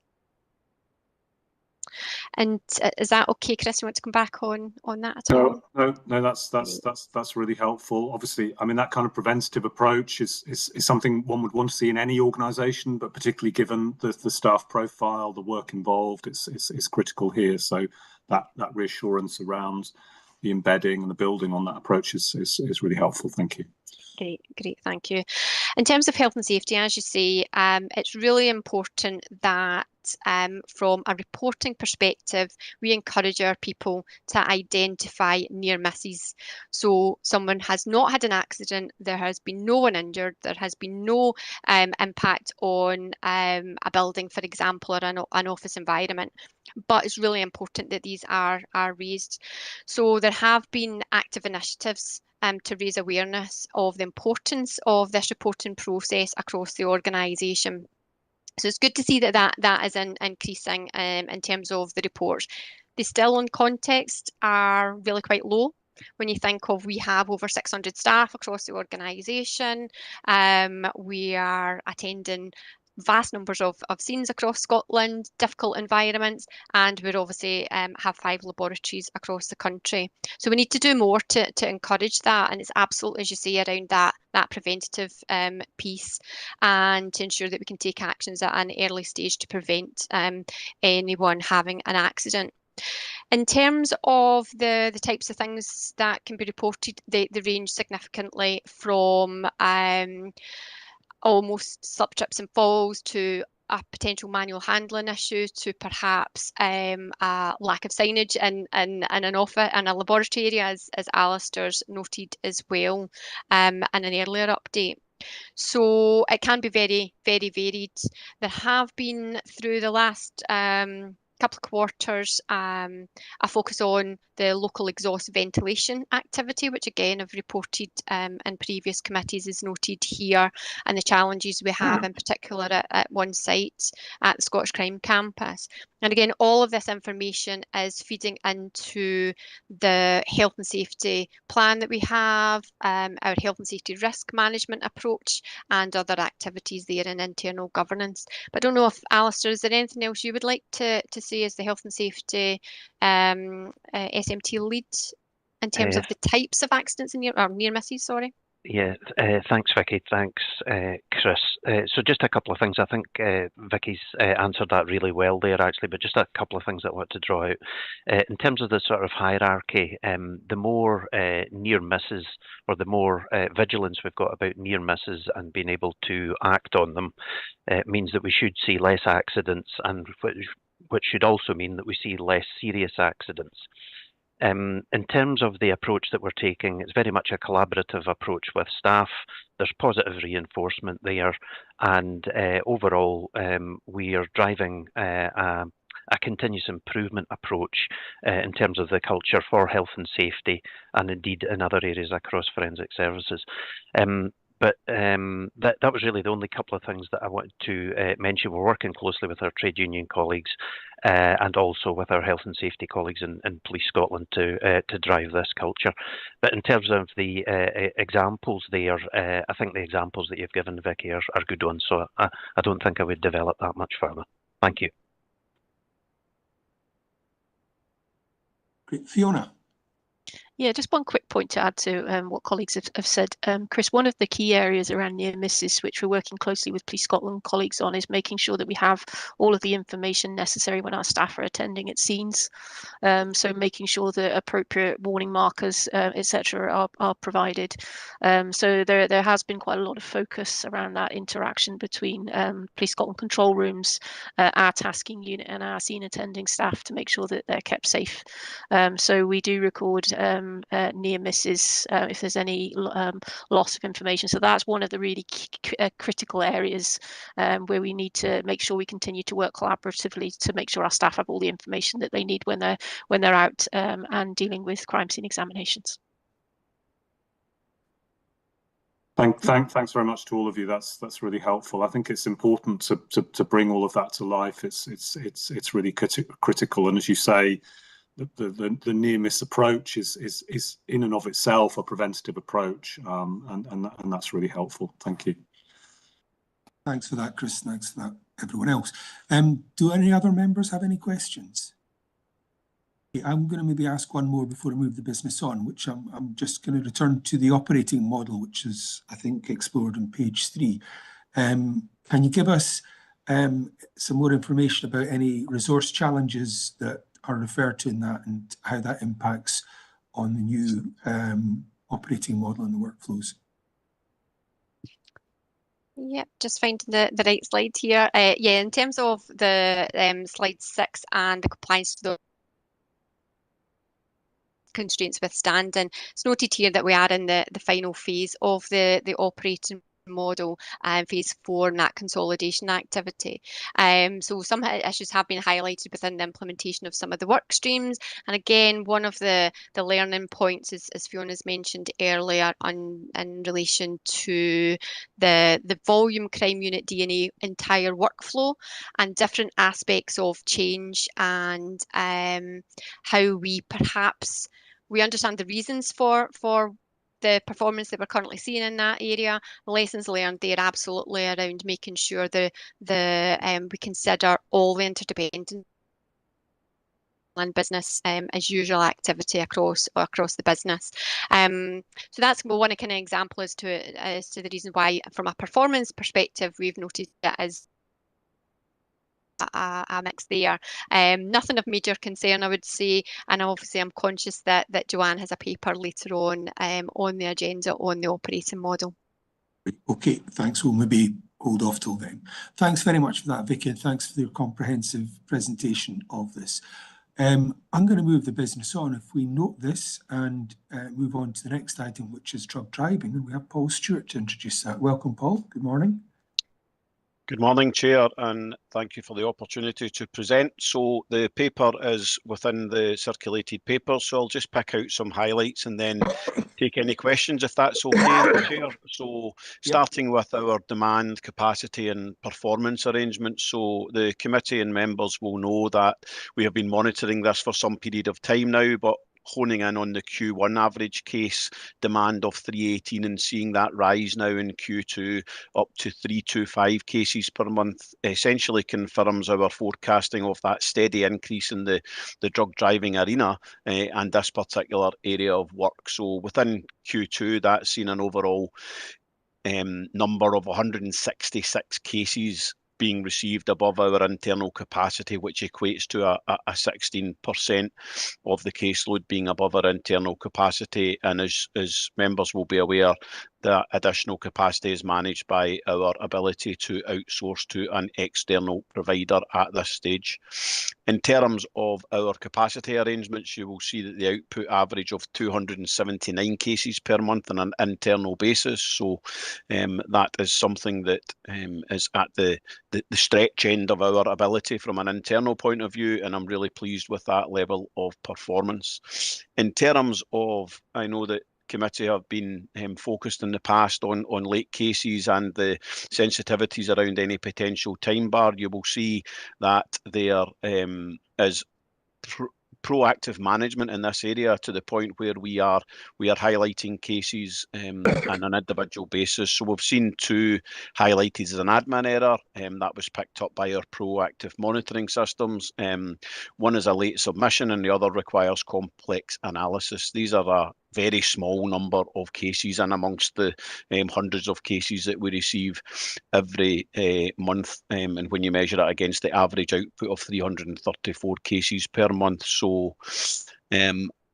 And is that okay, Chris? You want to come back on that at all? No. That's really helpful. Obviously, I mean, that kind of preventative approach is something one would want to see in any organisation, but particularly given the staff profile, the work involved, it's critical here. So that reassurance around the embedding and the building on that approach is really helpful. Thank you. Great, thank you. In terms of health and safety, as you say, it's really important that from a reporting perspective, we encourage our people to identify near misses. So someone has not had an accident, there has been no one injured, there has been no impact on a building, for example, or an office environment. But it's really important that these are raised. So there have been active initiatives to raise awareness of the importance of this reporting process across the organisation. So it's good to see that is increasing in terms of the reports. They still, on context, are really quite low. When you think of, we have over 600 staff across the organisation, we are attending vast numbers of scenes across Scotland, difficult environments, and we obviously have 5 laboratories across the country. So we need to do more to encourage that, and it's absolutely, as you say, around that preventative piece, and to ensure that we can take actions at an early stage to prevent anyone having an accident. In terms of the types of things that can be reported, they range significantly from almost slip, trips and falls to a potential manual handling issue to perhaps a lack of signage in an office, in a laboratory area, as Alistair's noted as well in an earlier update. So it can be very, very varied. There have been, through the last couple of quarters, a focus on the local exhaust ventilation activity, which again I've reported in previous committees, is noted here, and the challenges we have in particular at one site at the Scottish Crime Campus. And again, all of this information is feeding into the health and safety plan that we have, our health and safety risk management approach, and other activities there in internal governance. But I don't know if, Alistair, is there anything else you would like to say as the health and safety SMT lead in terms of the types of accidents and near misses, sorry? Yeah, thanks, Vicky. Thanks, Chris. So just a couple of things. I think Vicky's answered that really well there, actually, but just a couple of things that I want to draw out. In terms of the sort of hierarchy, the more near misses, or the more vigilance we've got about near misses and being able to act on them, means that we should see less accidents, and which should also mean that we see less serious accidents. In terms of the approach that we're taking, it's very much a collaborative approach with staff. There's positive reinforcement there, and overall we are driving a continuous improvement approach in terms of the culture for health and safety, and indeed in other areas across forensic services. But that was really the only couple of things that I wanted to mention. We're working closely with our trade union colleagues and also with our health and safety colleagues in Police Scotland to drive this culture. But in terms of the examples there, I think the examples that you've given, Vicky, are good ones. So I don't think I would develop that much further. Thank you. Great. Fiona. Yeah, just one quick point to add to what colleagues have said. Chris, one of the key areas around near misses, which we're working closely with Police Scotland colleagues on, is making sure that we have all of the information necessary when our staff are attending at scenes. So making sure that appropriate warning markers, etc., are provided. So there has been quite a lot of focus around that interaction between Police Scotland control rooms, our tasking unit, and our scene attending staff to make sure that they're kept safe. So we do record near misses if there's any loss of information. So that's one of the really critical areas where we need to make sure we continue to work collaboratively to make sure our staff have all the information that they need when they're out and dealing with crime scene examinations. Thanks very much to all of you. That's really helpful. I think it's important to bring all of that to life. It's really critical, and as you say, the near miss approach is in and of itself a preventative approach, and that's really helpful. Thank you. Thanks for that, Chris. Thanks for that, everyone else. Do any other members have any questions? Okay, I'm going to maybe ask one more before I move the business on, which I'm just going to return to the operating model, which is, I think, explored on page 3. Can you give us some more information about any resource challenges that are referred to in that and how that impacts on the new operating model and the workflows? Yep, just finding the right slide here. Yeah, in terms of the slide 6 and the compliance to the constraints withstanding, it's noted here that we are in the final phase of the operating model, phase 4 in that consolidation activity. So some issues have been highlighted within the implementation of some of the work streams, and again, one of the learning points is, as Fiona's mentioned earlier, in relation to the volume crime unit DNA entire workflow and different aspects of change, and how we perhaps understand the reasons for the performance that we're currently seeing in that area. Lessons learned there absolutely around making sure we consider all the interdependence and business as usual activity across the business. So that's one kind of example as to the reason why, from a performance perspective, we've noted that as a mix there. Nothing of major concern, I would say, and obviously I'm conscious that Joanne has a paper later on the agenda on the operating model. Okay, thanks. We'll maybe hold off till then. Thanks very much for that, Vicky, and thanks for your comprehensive presentation of this. I'm going to move the business on. If we note this and move on to the next item, which is drug driving, and we have Paul Stewart to introduce that. Welcome, Paul. Good morning. Good morning, Chair, and thank you for the opportunity to present. So the paper is within the circulated paper, so I'll just pick out some highlights and then take any questions if that's okay, Chair. So starting with our demand, capacity and performance arrangements. So the committee and members will know that we have been monitoring this for some period of time now, but honing in on the Q1 average case demand of 318 and seeing that rise now in Q2 up to 325 cases per month essentially confirms our forecasting of that steady increase in the drug driving arena and this particular area of work. So within Q2, that's seen an overall number of 166 cases being received above our internal capacity, which equates to a 16% of the caseload being above our internal capacity. And as members will be aware, the additional capacity is managed by our ability to outsource to an external provider at this stage. In terms of our capacity arrangements, you will see that the output average of 279 cases per month on an internal basis. So that is something that is at the stretch end of our ability from an internal point of view, and I'm really pleased with that level of performance. In terms of, I know that committee have been focused in the past on late cases and the sensitivities around any potential time bar. You will see that there is proactive management in this area to the point where we are highlighting cases on an individual basis. So we've seen 2 highlighted as an admin error that was picked up by our proactive monitoring systems. One is a late submission and the other requires complex analysis. These are a very small number of cases, and amongst the hundreds of cases that we receive every month, and when you measure it against the average output of 334 cases per month. So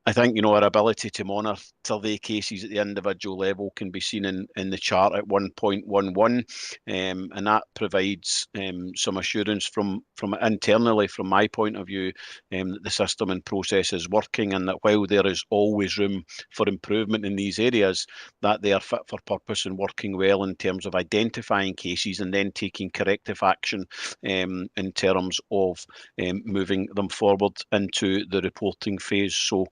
I think, our ability to monitor the cases at the individual level can be seen in the chart at 1.11, and that provides some assurance from internally, from my point of view, that the system and process is working, and that while there is always room for improvement in these areas, that they are fit for purpose and working well in terms of identifying cases and then taking corrective action in terms of moving them forward into the reporting phase. So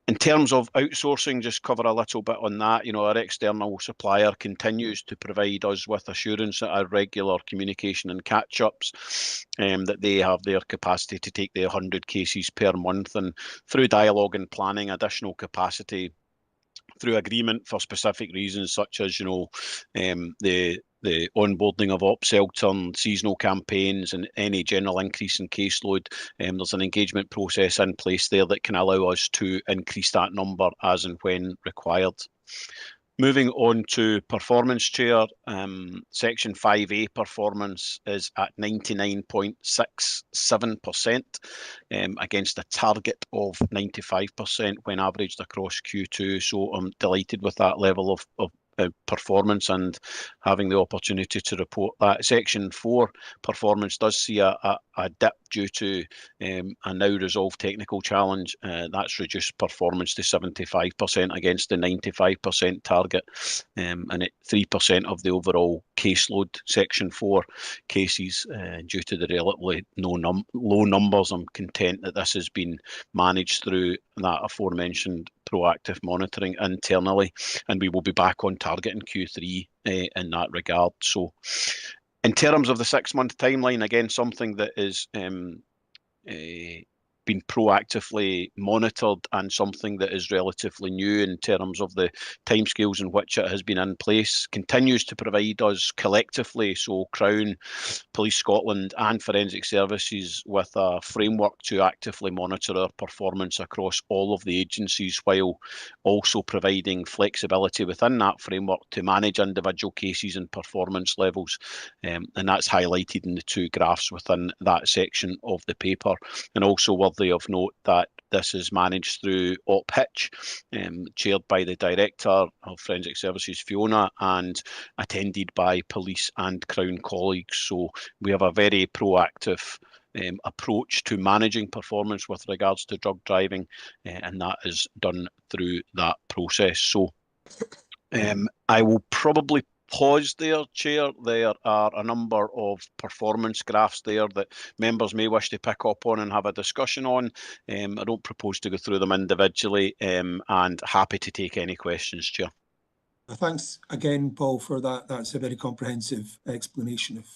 In terms of outsourcing, just cover a little bit on that. You know, our external supplier continues to provide us with assurance at our regular communication and catch-ups that they have their capacity to take the 100 cases per month, and through dialogue and planning, additional capacity through agreement for specific reasons, such as, you know, the onboarding of OpSeltern, seasonal campaigns, and any general increase in caseload. There's an engagement process in place there that can allow us to increase that number as and when required. Moving on to performance, Chair, Section 5A performance is at 99.67% against a target of 95% when averaged across Q2. So I'm delighted with that level of performance and having the opportunity to report that. Section 4 performance does see a dip due to a now resolved technical challenge. That's reduced performance to 75% against the 95% target, and at 3% of the overall caseload. Section 4 cases, due to the relatively low numbers, I'm content that this has been managed through that aforementioned proactive monitoring internally, and we will be back on target in Q3 in that regard. So in terms of the 6-month timeline, again, something that is been proactively monitored and something that is relatively new in terms of the timescales in which it has been in place, continues to provide us collectively, so Crown, Police Scotland and Forensic Services, with a framework to actively monitor our performance across all of the agencies, while also providing flexibility within that framework to manage individual cases and performance levels. And that's highlighted in the 2 graphs within that section of the paper. And also worthy of note that this is managed through OpHitch, chaired by the Director of Forensic Services, Fiona, and attended by police and Crown colleagues. So we have a very proactive approach to managing performance with regards to drug driving, and that is done through that process. So I will probably pause there, Chair. There are a number of performance graphs there that members may wish to pick up on and have a discussion on. I don't propose to go through them individually, and happy to take any questions, Chair. Thanks again, Paul, for that. That's a very comprehensive explanation of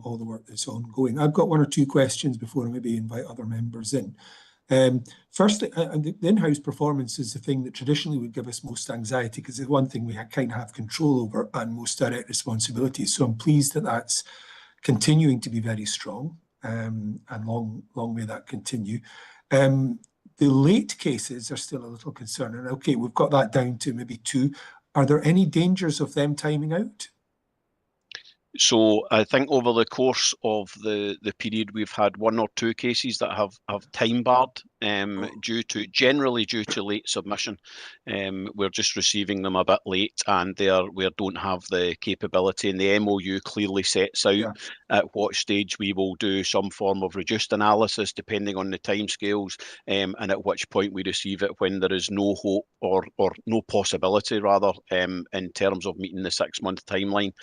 all the work that's ongoing. I've got 1 or 2 questions before I maybe invite other members in. Firstly, the in-house performance is the thing that traditionally would give us most anxiety, because it's one thing we kind of have control over and most direct responsibility. So I'm pleased that that's continuing to be very strong, and long may that continue. The late cases are still a little concerning. Okay, we've got that down to maybe 2. Are there any dangers of them timing out? So I think over the course of the period, we've had 1 or 2 cases that have time barred, generally due to late submission. We're just receiving them a bit late, and we don't have the capability, and the MOU clearly sets out at what stage we will do some form of reduced analysis depending on the timescales, and at which point we receive it when there is no hope or no possibility rather, in terms of meeting the 6-month timeline.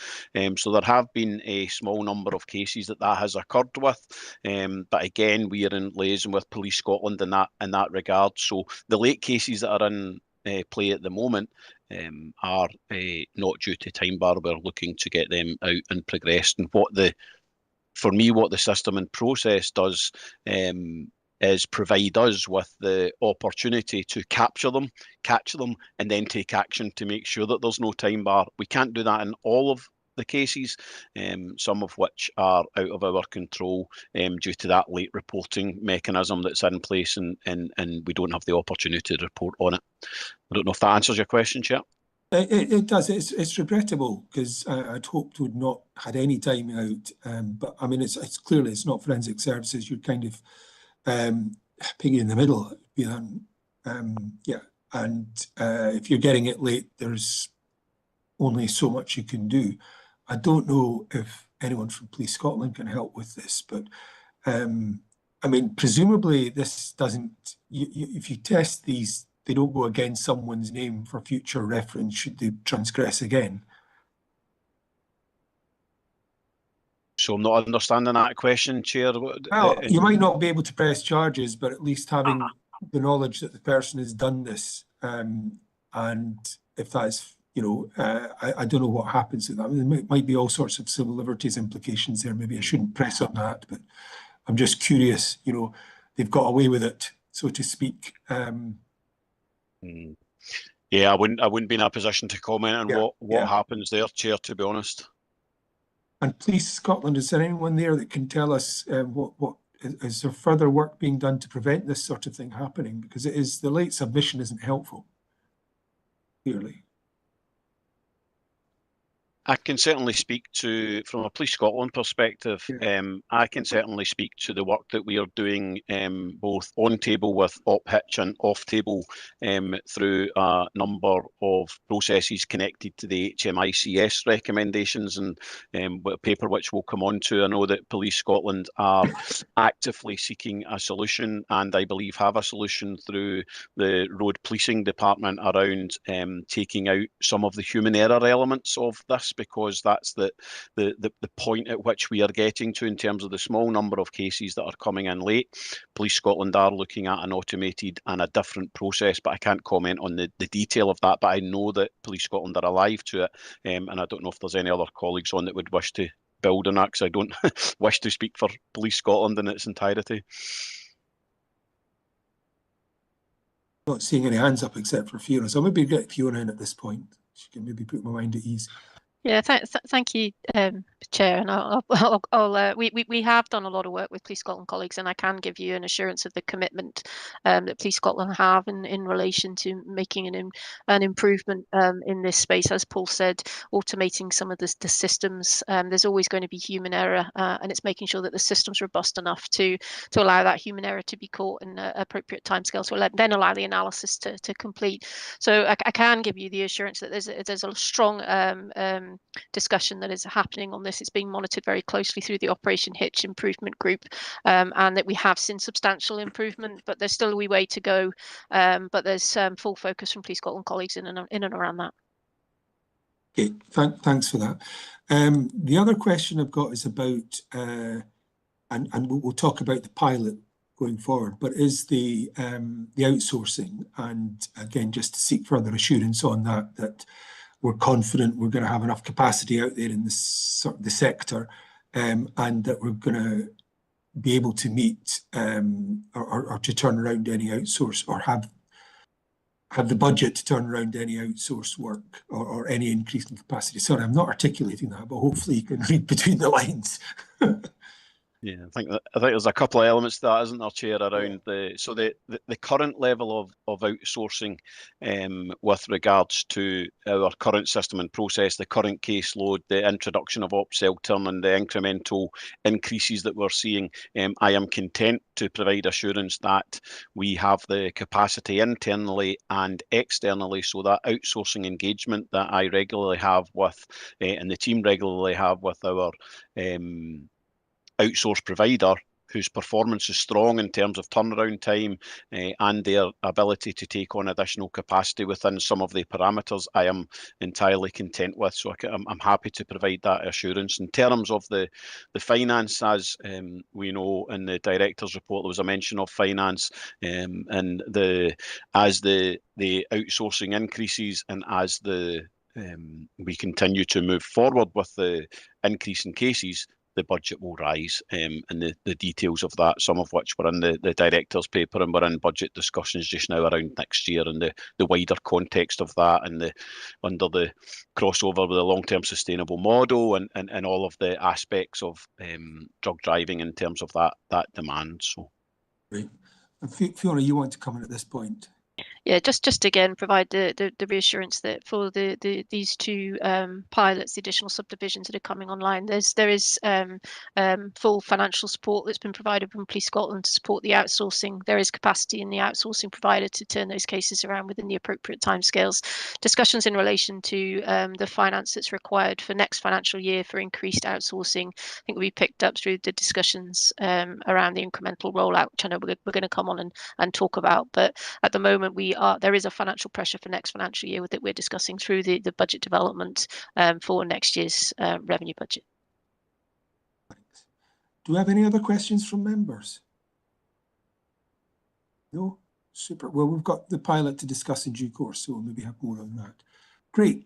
So there have been a small number of cases that has occurred with, but again, we are in liaison with Police Scotland in that regard. So the late cases that are in play at the moment are not due to time bar. We're looking to get them out and progressed. And what the system and process does is provide us with the opportunity to capture them, catch them, and then take action to make sure that there's no time bar. We can't do that in all of the cases, some of which are out of our control due to that late reporting mechanism that's in place, and we don't have the opportunity to report on it. I don't know if that answers your question, Chair. It does. It's regrettable, because I'd hoped we'd not had any timing out. But I mean, it's clearly it's not Forensic Services. You're kind of piggy in the middle. And if you're getting it late, there's only so much you can do. I don't know if anyone from Police Scotland can help with this, but I mean, presumably this doesn't. If you test these, they don't go against someone's name for future reference should they transgress again. So I'm not understanding that question, Chair. Well, you might not be able to press charges, but at least having the knowledge that the person has done this, and if that's, you know, I don't know what happens to that. I mean, there might be all sorts of civil liberties implications there. Maybe I shouldn't press on that, but I'm just curious, you know, they've got away with it, so to speak. Yeah, I wouldn't be in a position to comment on what happens there, Chair, to be honest. And Police Scotland, is there anyone there that can tell us what is there further work being done to prevent this sort of thing happening? Because it is, the late submission isn't helpful, clearly. I can certainly speak to, from a Police Scotland perspective, I can certainly speak to the work that we are doing both on table with op-hitch and off table through a number of processes connected to the HMICS recommendations and a paper which we'll come on to. I know that Police Scotland are actively seeking a solution, and I believe have a solution through the Road Policing Department around taking out some of the human error elements of this, because that's the point at which we are getting to in terms of the small number of cases that are coming in late. Police Scotland are looking at an automated and a different process, but I can't comment on the detail of that. But I know that Police Scotland are alive to it, and I don't know if there's any other colleagues on that would wish to build on that, because I don't wish to speak for Police Scotland in its entirety. Not seeing any hands up except for Fiona, so I'll maybe get Fiona in at this point. She can maybe put my mind at ease. Yeah, thank you, Chair. And we have done a lot of work with Police Scotland colleagues, and I can give you an assurance of the commitment that Police Scotland have in relation to making an improvement in this space. As Paul said, automating some of the systems. There's always going to be human error, and it's making sure that the system's robust enough to allow that human error to be caught in appropriate timescales, so then allow the analysis to complete. So I can give you the assurance that there's a strong discussion that is happening on this. It's being monitored very closely through the Operation Hitch Improvement Group, and that we have seen substantial improvement, but there's still a wee way to go. But there's full focus from Police Scotland colleagues in and around that. Okay, thanks for that. The other question I've got is about, and we'll talk about the pilot going forward, but is the outsourcing, and again, just to seek further assurance on that we're confident we're going to have enough capacity out there in this the sector, and that we're going to be able to meet or to turn around any outsource, or have the budget to turn around any outsourced work or any increase in capacity. Sorry, I'm not articulating that, but hopefully you can read between the lines. Yeah, I think there's a couple of elements to that, isn't there, Chair, around the current level of outsourcing with regards to our current system and process, the current caseload, the introduction of OpSeltern and the incremental increases that we're seeing. I am content to provide assurance that we have the capacity internally and externally, so that outsourcing engagement that I regularly have with, and the team regularly have with our outsource provider, whose performance is strong in terms of turnaround time and their ability to take on additional capacity within some of the parameters, I am entirely content with. So I'm happy to provide that assurance. In terms of the finance, as we know in the Director's report, there was a mention of finance, and as the outsourcing increases and as we continue to move forward with the increase in cases, the budget will rise, and the details of that, some of which were in the Director's paper, and we're in budget discussions just now around next year and the wider context of that, and under the crossover with the long-term sustainable model and all of the aspects of drug driving in terms of that demand. So, Great. And Fiona, you want to comment at this point? Yeah, just again provide the reassurance that for these two pilots, the additional subdivisions that are coming online, there is full financial support that's been provided from Police Scotland to support the outsourcing. There is capacity in the outsourcing provider to turn those cases around within the appropriate timescales. Discussions in relation to the finance that's required for next financial year for increased outsourcing, I think we picked up through the discussions around the incremental rollout, which I know we're going to come on and talk about. But at the moment, there is a financial pressure for next financial year that we're discussing through the budget development for next year's revenue budget. Thanks. Do we have any other questions from members? No? Super. Well, we've got the pilot to discuss in due course, so we'll maybe have more on that. Great.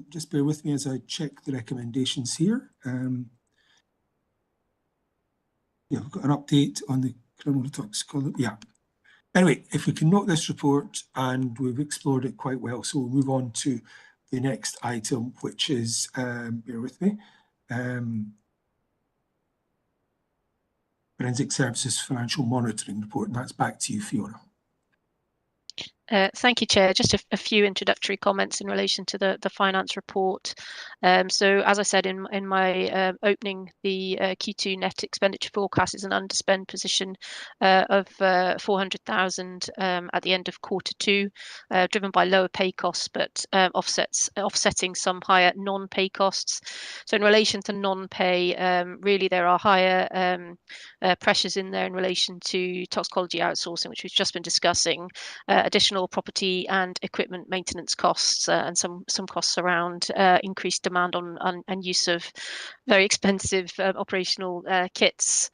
Just bear with me as I check the recommendations here. Yeah, we've got an update on the criminal toxicology. Yeah. Anyway, if we can note this report, and we've explored it quite well, so we'll move on to the next item, which is, bear with me, Forensic Services Financial Monitoring Report, and that's back to you, Fiona. Thank you, Chair. Just a few introductory comments in relation to the finance report. So, as I said in my opening, the Q2 net expenditure forecast is an underspend position of 400,000 at the end of Q2, driven by lower pay costs, but offsetting some higher non-pay costs. So, in relation to non-pay, really there are higher pressures in there in relation to toxicology outsourcing, which we've just been discussing, additional property and equipment maintenance costs, and some costs around increased demand on and use of very expensive operational kits.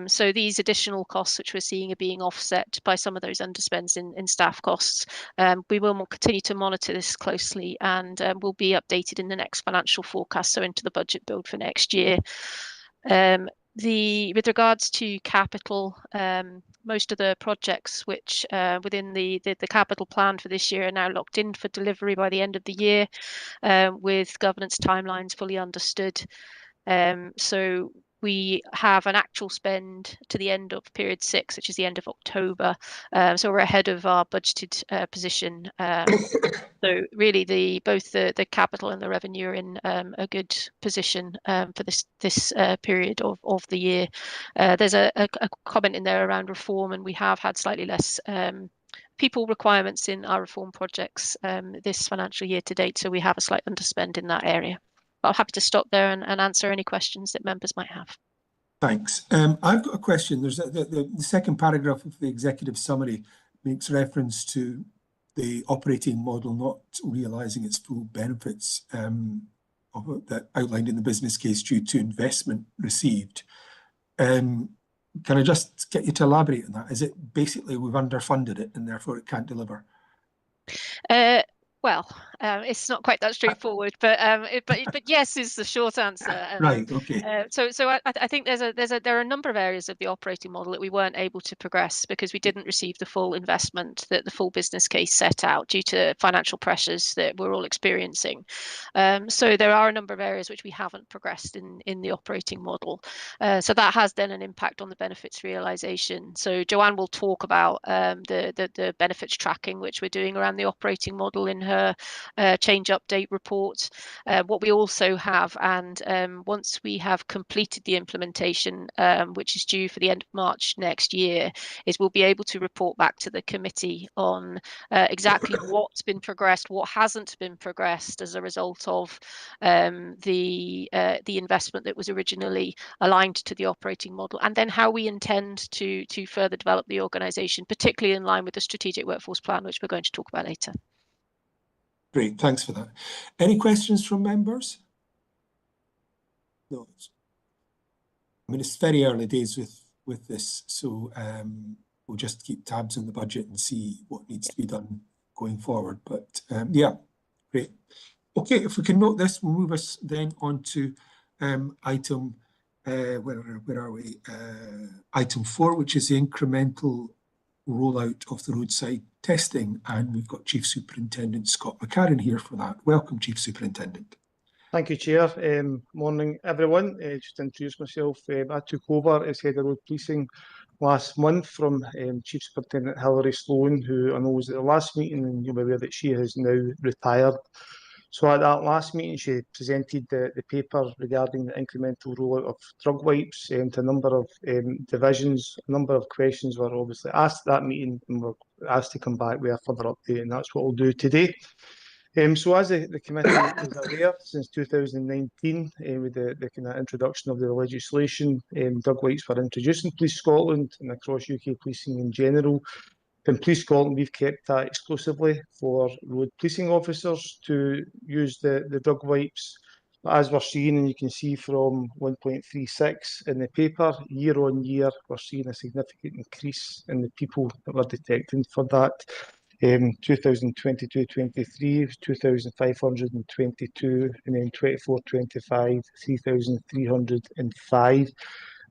So these additional costs which we're seeing are being offset by some of those underspends in staff costs. We will continue to monitor this closely, and will be updated in the next financial forecast, so into the budget build for next year. With regards to capital, most of the projects which within the capital plan for this year are now locked in for delivery by the end of the year, with governance timelines fully understood. So we have an actual spend to the end of period 6, which is the end of October. So we're ahead of our budgeted position. So really, both the capital and the revenue are in a good position for this period of the year. There's a comment in there around reform, and we have had slightly less people requirements in our reform projects this financial year to date, so we have a slight underspend in that area. But I'm happy to stop there and answer any questions that members might have. Thanks. I've got a question. There's the second paragraph of the executive summary makes reference to the operating model not realising its full benefits that outlined in the business case due to investment received. Can I just get you to elaborate on that? Is it basically we've underfunded it and therefore it can't deliver? Well, it's not quite that straightforward, but yes is the short answer. Right. Okay. So I think there are a number of areas of the operating model that we weren't able to progress because we didn't receive the full investment that the full business case set out due to financial pressures that we're all experiencing. So there are a number of areas which we haven't progressed in the operating model. So that has then an impact on the benefits realisation. So Joanne will talk about the benefits tracking which we're doing around the operating model in her change update report. What we also have, and once we have completed the implementation, which is due for the end of March next year, is we'll be able to report back to the committee on exactly what's been progressed, what hasn't been progressed as a result of the investment that was originally aligned to the operating model, and then how we intend to further develop the organisation, particularly in line with the strategic workforce plan, which we're going to talk about later. Great, thanks for that. Any questions from members? No. I mean, it's very early days with this, so we'll just keep tabs on the budget and see what needs to be done going forward. But yeah, great. Okay, if we can note this, we'll move us then on to item, where are we? Item 4, which is the incremental rollout of the roadside testing, and we've got Chief Superintendent Scott McCarron here for that. Welcome, Chief Superintendent. Thank you, Chair. Morning, everyone. Just to introduce myself, I took over as Head of Road Policing last month from Chief Superintendent Hilary Sloan, who I know was at the last meeting, and you'll be aware that she has now retired. So at that last meeting, she presented the paper regarding the incremental rollout of drug wipes to a number of divisions. A number of questions were obviously asked at that meeting, and were asked to come back with a further update, and that's what we'll do today. So as the committee is aware, since 2019, with the kind of introduction of the legislation, drug wipes were introduced in Police Scotland and across UK policing in general. In Police Scotland, we've kept that exclusively for road policing officers to use the drug wipes. But as we're seeing, and you can see from 1.36 in the paper, year on year, we're seeing a significant increase in the people that we're detecting for that. 2022-23 was 2,522, and then 24-25, 3,305.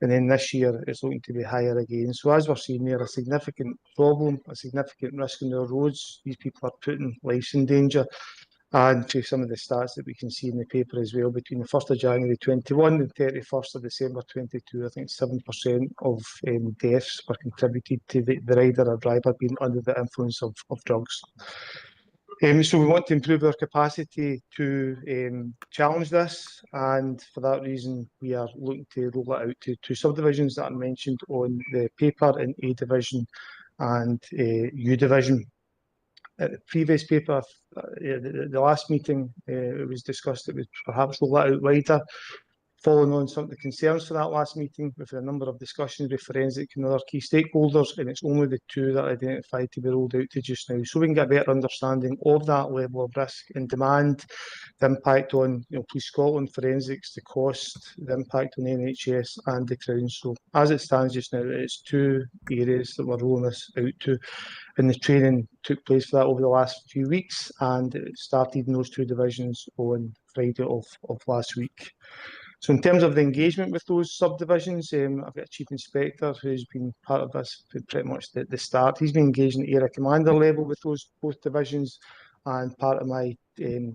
And then this year it's looking to be higher again. So as we're seeing there, a significant problem, a significant risk on the roads. These people are putting lives in danger. And to some of the stats that we can see in the paper as well, between the 1st of January 21 and 31st of December 22, I think 7% of deaths were contributed to the rider or driver being under the influence of drugs. So we want to improve our capacity to challenge this, and for that reason we are looking to roll it out to two subdivisions that are mentioned on the paper in A division and U division. At the previous paper, the last meeting, it was discussed that we perhaps roll that out wider. Following on some of the concerns for that last meeting, we've had a number of discussions with forensic and other key stakeholders, and it's only the two that are identified to be rolled out to just now. So we can get a better understanding of that level of risk and demand, the impact on Police Scotland, forensics, the cost, the impact on NHS and the Crown. So as it stands just now, it's two areas that we're rolling this out to. And the training took place for that over the last few weeks, and it started in those two divisions on Friday of last week. So in terms of the engagement with those subdivisions, I've got a Chief Inspector who's been part of this from pretty much the start. He's been engaging at area commander level with those both divisions, and part of my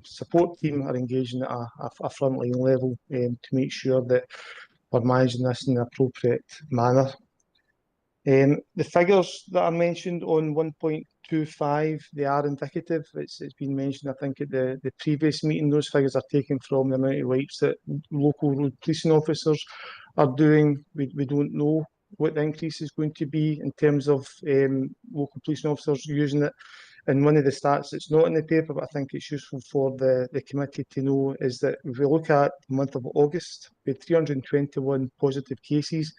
support team are engaging at a frontline level to make sure that we're managing this in an appropriate manner. The figures that are mentioned on 1.25, they are indicative. It's been mentioned, I think, at the previous meeting. Those figures are taken from the amount of wipes that local road policing officers are doing. We don't know what the increase is going to be in terms of local policing officers using it. And one of the stats that's not in the paper, but I think it's useful for the committee to know, is that if we look at the month of August, we had 321 positive cases.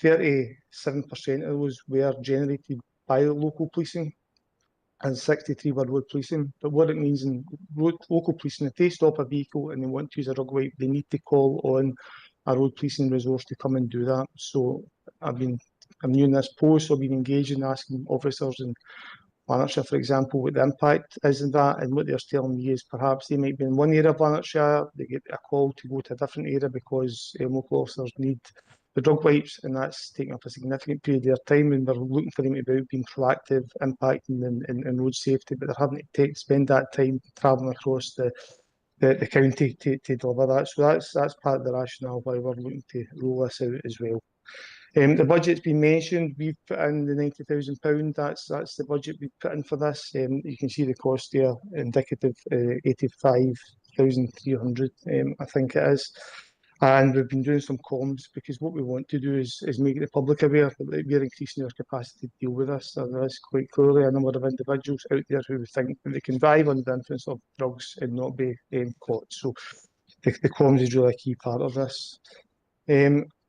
37% of those were generated by local policing and 63 were road policing. But what it means in local policing, if they stop a vehicle and they want to use a rug wipe, they need to call on a road policing resource to come and do that. So I'm new in this post, so I've been engaged in asking officers in Lanarkshire, for example, what the impact is in that, and what they're telling me is perhaps they might be in one area of Lanarkshire, they get a call to go to a different area because local officers need the drug wipes, and that's taking up a significant period of their time, and we're looking for them to be being proactive, impacting in road safety, but they're having to spend that time travelling across the county to deliver that. So that's part of the rationale why we're looking to roll this out as well. The budget's been mentioned. We've put in the £90,000. That's the budget we've put in for this. You can see the cost there, indicative 85,300, I think it is. And we've been doing some comms, because what we want to do is make the public aware that we're increasing our capacity to deal with this. There is quite clearly a number of individuals out there who think that they can drive under the influence of drugs and not be caught. So the comms is really a key part of this.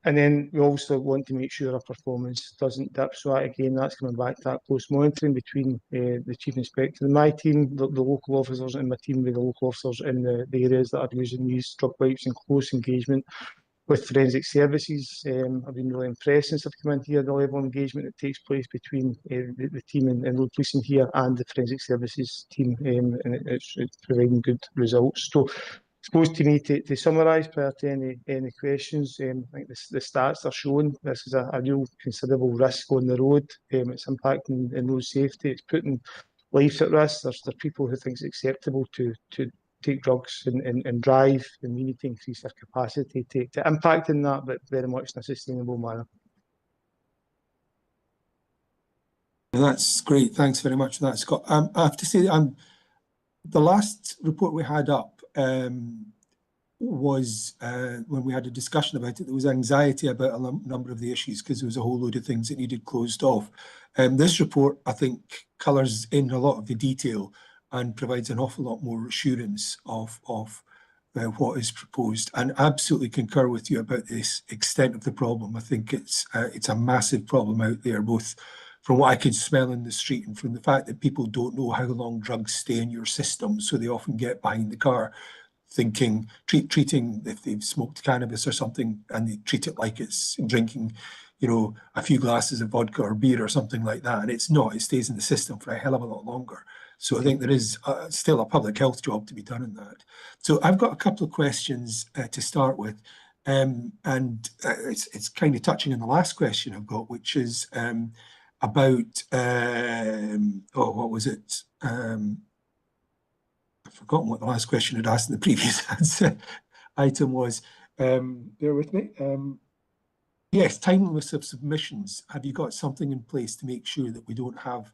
And then we also want to make sure our performance doesn't dip. So again, that's coming back to that close monitoring between the Chief Inspector and my team, the local officers, and my team with the local officers in the areas that are using these drug wipes, in close engagement with forensic services. I've been really impressed since I've come in here, the level of engagement that takes place between the team in road policing here and the forensic services team, and it's providing good results. So I suppose to me, to summarise prior to any questions, I think the stats are showing this is a real considerable risk on the road. It's impacting in road safety. It's putting lives at risk. There's people who think it's acceptable to take drugs and drive, and we need to increase our capacity to impact in that, but very much in a sustainable manner. That's great. Thanks very much for that, Scott. I have to say, the last report we had up was when we had a discussion about it, there was anxiety about a number of the issues because there was a whole load of things that needed closed off. This report, I think, colours in a lot of the detail and provides an awful lot more assurance of what is proposed, and absolutely concur with you about this extent of the problem. I think it's a massive problem out there, both from what I can smell in the street and from the fact that people don't know how long drugs stay in your system, so they often get behind the car thinking, treating if they've smoked cannabis or something and they treat it like it's drinking, you know, a few glasses of vodka or beer or something like that. And it's not, it stays in the system for a hell of a lot longer. So I think there is still a public health job to be done in that. So I've got a couple of questions to start with. It's kind of touching on the last question I've got, which is about, what was it? I've forgotten what the last question had asked in the previous item was. Bear with me. Yes, timeliness of submissions. Have you got something in place to make sure that we don't have,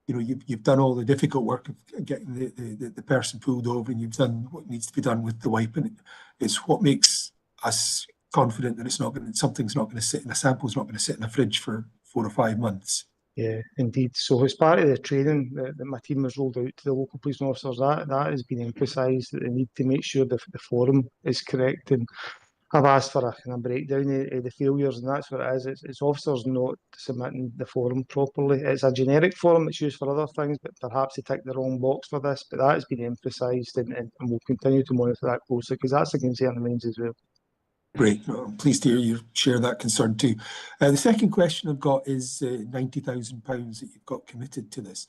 you know, you've done all the difficult work of getting the person pulled over, and you've done what needs to be done with the wipe, and it's what makes us confident that it's not going to, something's not going to sit in a sample's not going to sit in a fridge for 4 or 5 months. Yeah, indeed. So as part of the training that my team has rolled out to the local police officers, that has been emphasised, that they need to make sure the forum is correct. And I've asked for a kind of breakdown of the failures, and that's what it is. It's officers not submitting the form properly. It's a generic form that's used for other things, but perhaps they tick the wrong box for this. But that has been emphasised, and we'll continue to monitor that closely, because that's a concern of mine as well. Great. No, I'm pleased to hear you share that concern too. The second question I've got is £90,000 that you've got committed to this.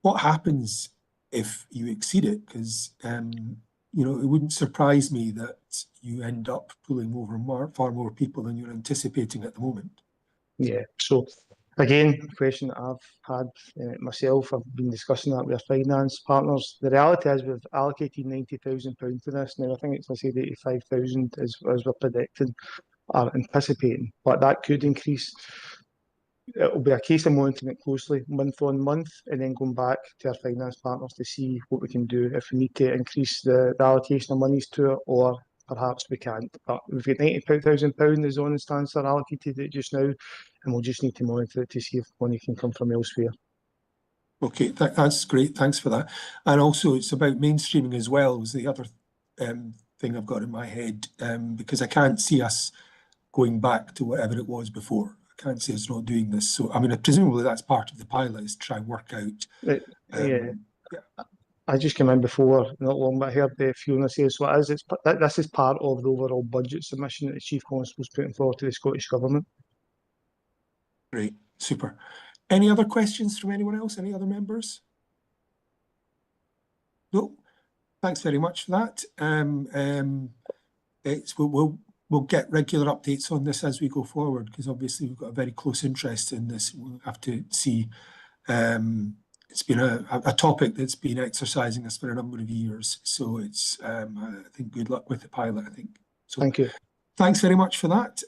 What happens if you exceed it? Because you know, it wouldn't surprise me that you end up pulling over far more people than you're anticipating at the moment. Yeah. So again, a question that I've had myself. I've been discussing that with our finance partners. The reality is we've allocated £90,000 to this. Now I think it's, I said, 85,000 as we're predicting, are anticipating, but that could increase. It will be a case of monitoring it closely month on month, and then going back to our finance partners to see what we can do, if we need to increase the allocation of monies to it, or perhaps we can't. But we've got £90,000 as honest answer allocated to it just now, and we'll just need to monitor it to see if money can come from elsewhere. Okay, that's great. Thanks for that. And also, it's about mainstreaming as well, was the other thing I've got in my head, because I can't see us going back to whatever it was before. I can't see us not doing this. So, I mean, presumably that's part of the pilot, is to try and work out. Yeah. I just came in before, not long, but I heard Fiona say, so this is part of the overall budget submission that the Chief Constable's putting forward to the Scottish Government. Great, super. Any other questions from anyone else? Any other members? No. Thanks very much for that. We'll get regular updates on this as we go forward, because obviously we've got a very close interest in this. We'll have to see. It's been a topic that's been exercising us for a number of years. So it's, I think, good luck with the pilot, I think. So thank you. Thanks very much for that.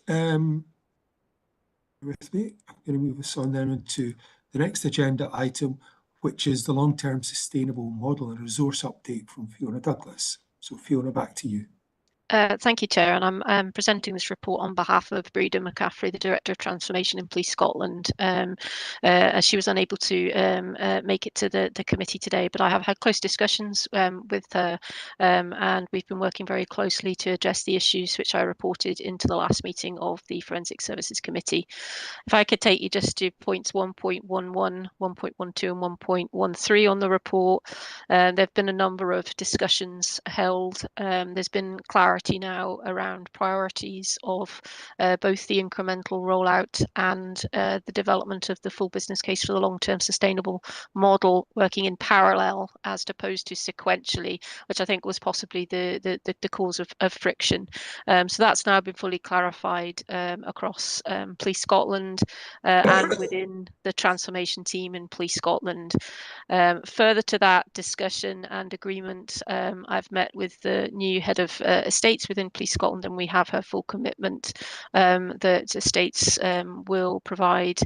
With me, I'm going to move us on then into the next agenda item, which is the long-term sustainable model and resource update from Fiona Douglas. So Fiona, back to you. Thank you, Chair, and I'm presenting this report on behalf of Breda McCaffrey, the Director of Transformation in Police Scotland, as she was unable to make it to the committee today, but I have had close discussions with her, and we've been working very closely to address the issues which I reported into the last meeting of the Forensic Services Committee. If I could take you just to points 1.11, 1.12 and 1.13 on the report. There have been a number of discussions held. There's been clarity now around priorities of both the incremental rollout and the development of the full business case for the long-term sustainable model, working in parallel as opposed to sequentially, which I think was possibly the cause of friction. So that's now been fully clarified across Police Scotland and within the transformation team in Police Scotland. Further to that discussion and agreement, I've met with the new head of estates within Police Scotland, and we have her full commitment that estates will provide